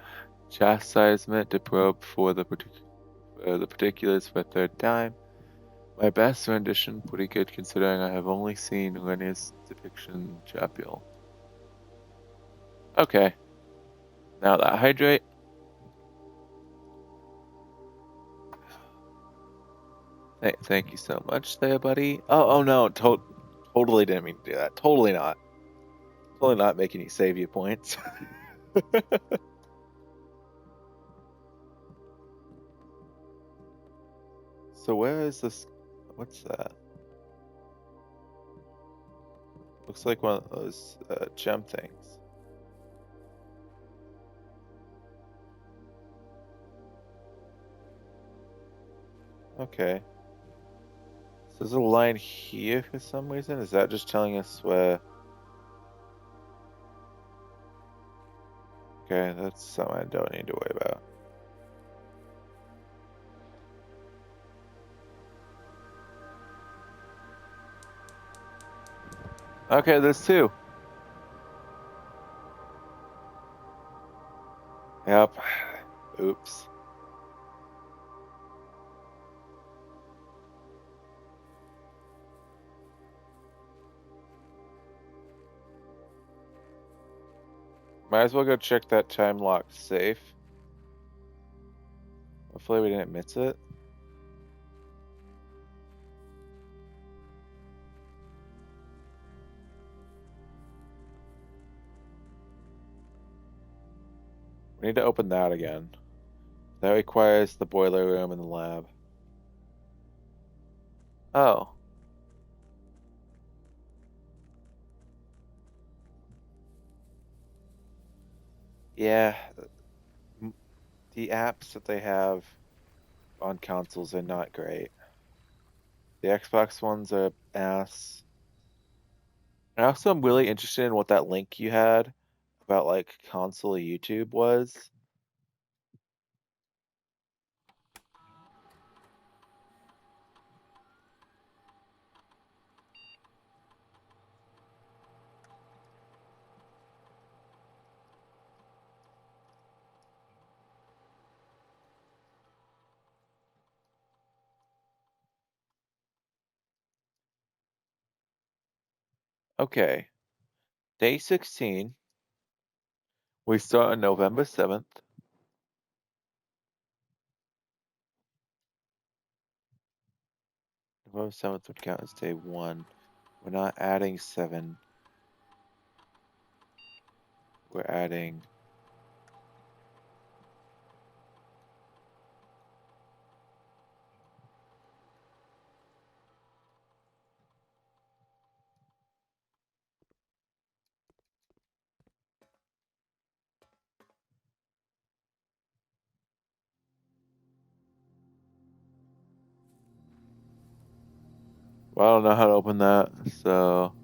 chastisement to probe for the particulars for a third time. My best rendition, pretty good considering I have only seen Rene's depiction in Chapel. Okay. Now that hydrate. Thank you so much there, buddy. Oh no, totally Totally didn't mean to do that. Totally not. Totally not making you save you points. So where is this? What's that? Looks like one of those gem things. Okay. So there's a line here for some reason. Is that just telling us where? Okay, that's something I don't need to worry about. Okay, there's two. Yep. Oops. Might as well go check that time lock safe. Hopefully we didn't miss it. We need to open that again. That requires the boiler room and the lab. Oh. Yeah. The apps that they have on consoles are not great. The Xbox ones are ass. I also am really interested in what that link you had about like console YouTube was. Okay. Day 16. We start on November 7th. November 7th would count as day 1. We're not adding 7. We're adding... Well, I don't know how to open that, so...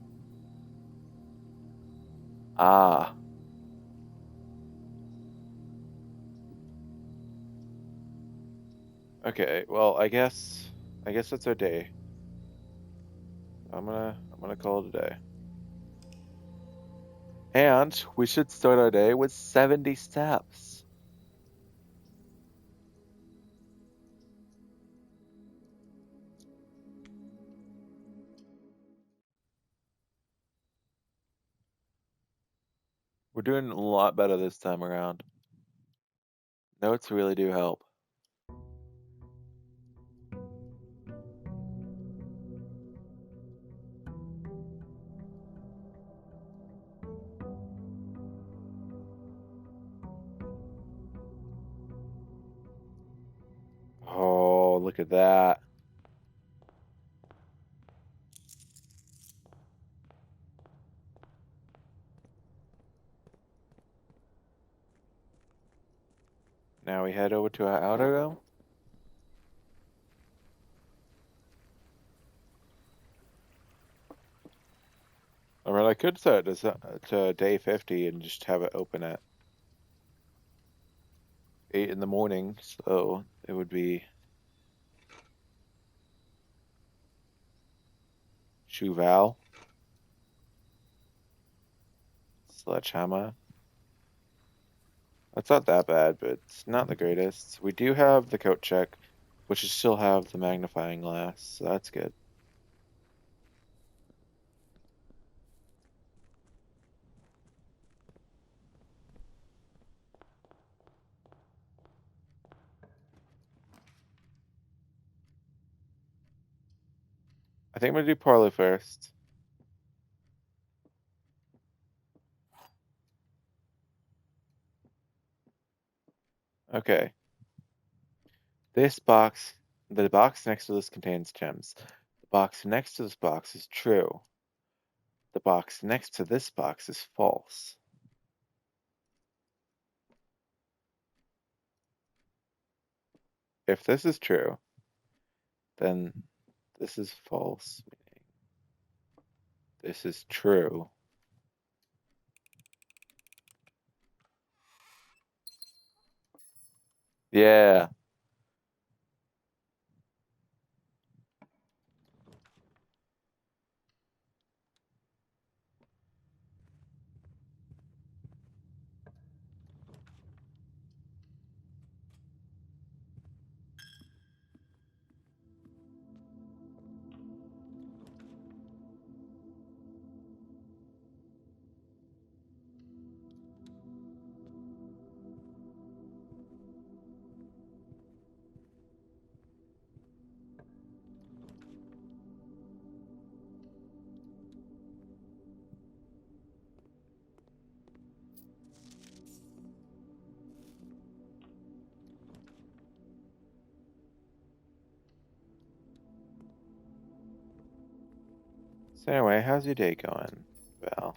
Ah. Okay, well, I guess that's our day. I'm gonna call it a day. And we should start our day with 70 steps. We're doing a lot better this time around. Notes really do help. Oh, look at that. Now we head over to our outer room. I mean, I could set it to day 50 and just have it open at 8 in the morning, so it would be Shuval, Sledgehammer. That's not that bad, but it's not the greatest. We do have the coat check, which should still have the magnifying glass, so that's good. I think I'm gonna do Parlor first. Okay. This box, the box next to this contains gems. The box next to this box is true. The box next to this box is false. If this is true, then this is false, meaning this is true. Yeah. So anyway, how's your day going, Val?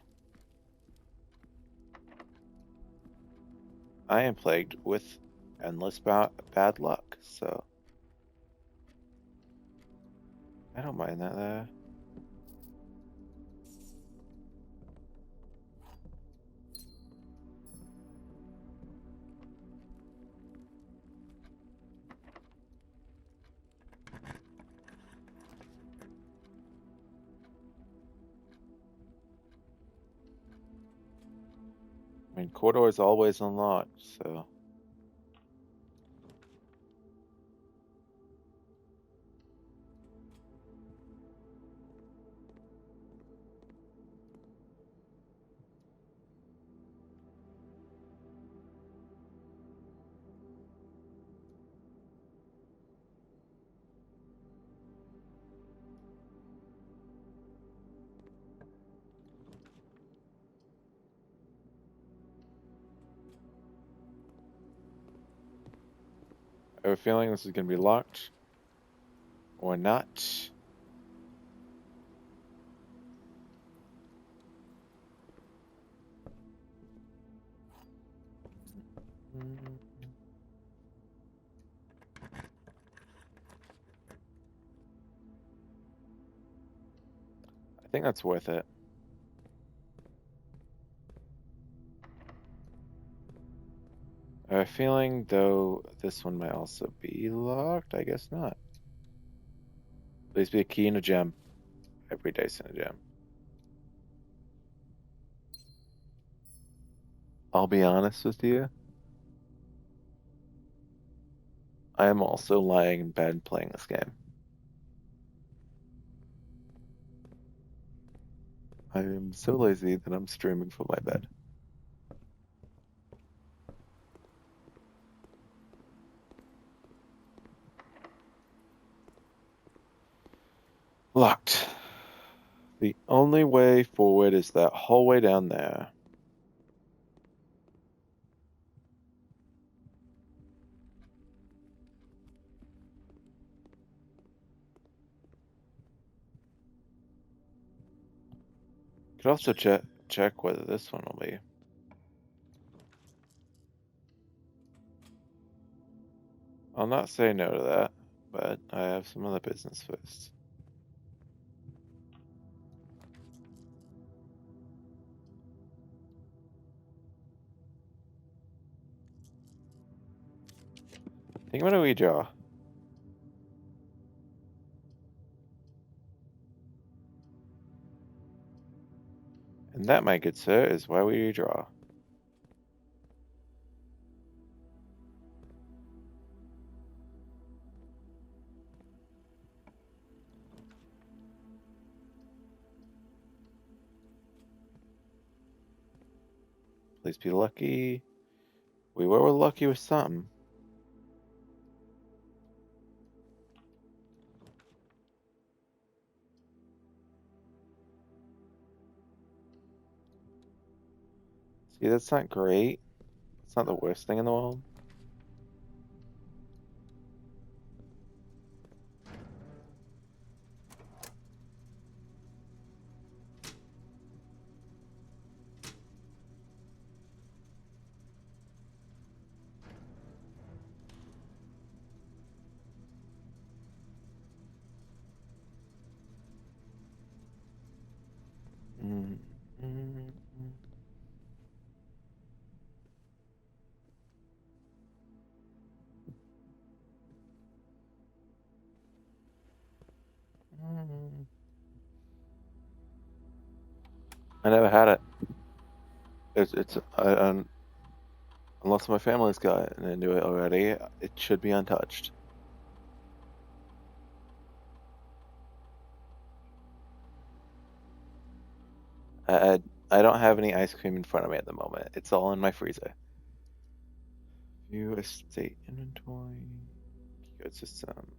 I am plagued with endless bad luck, so I don't mind that there. I mean, corridor is always unlocked, so I have a feeling this is gonna be locked or not. Mm, I think that's worth it. I have a feeling, though, this one might also be locked. I guess not. Please be a key and a gem. Every dice and a gem. I'll be honest with you. I am also lying in bed playing this game. I am so lazy that I'm streaming from my bed. Locked. The only way forward is that hallway down there. Could also check whether this one will be. I'll not say no to that, but I have some other business first. Think about a wee draw. And that, my good sir, is why we draw. Please be lucky. We were lucky with something. See, that's not great. It's not the worst thing in the world. I never had it. It's unless my family's gotten into it already, it should be untouched. I don't have any ice cream in front of me at the moment. It's all in my freezer. View estate inventory. Good system.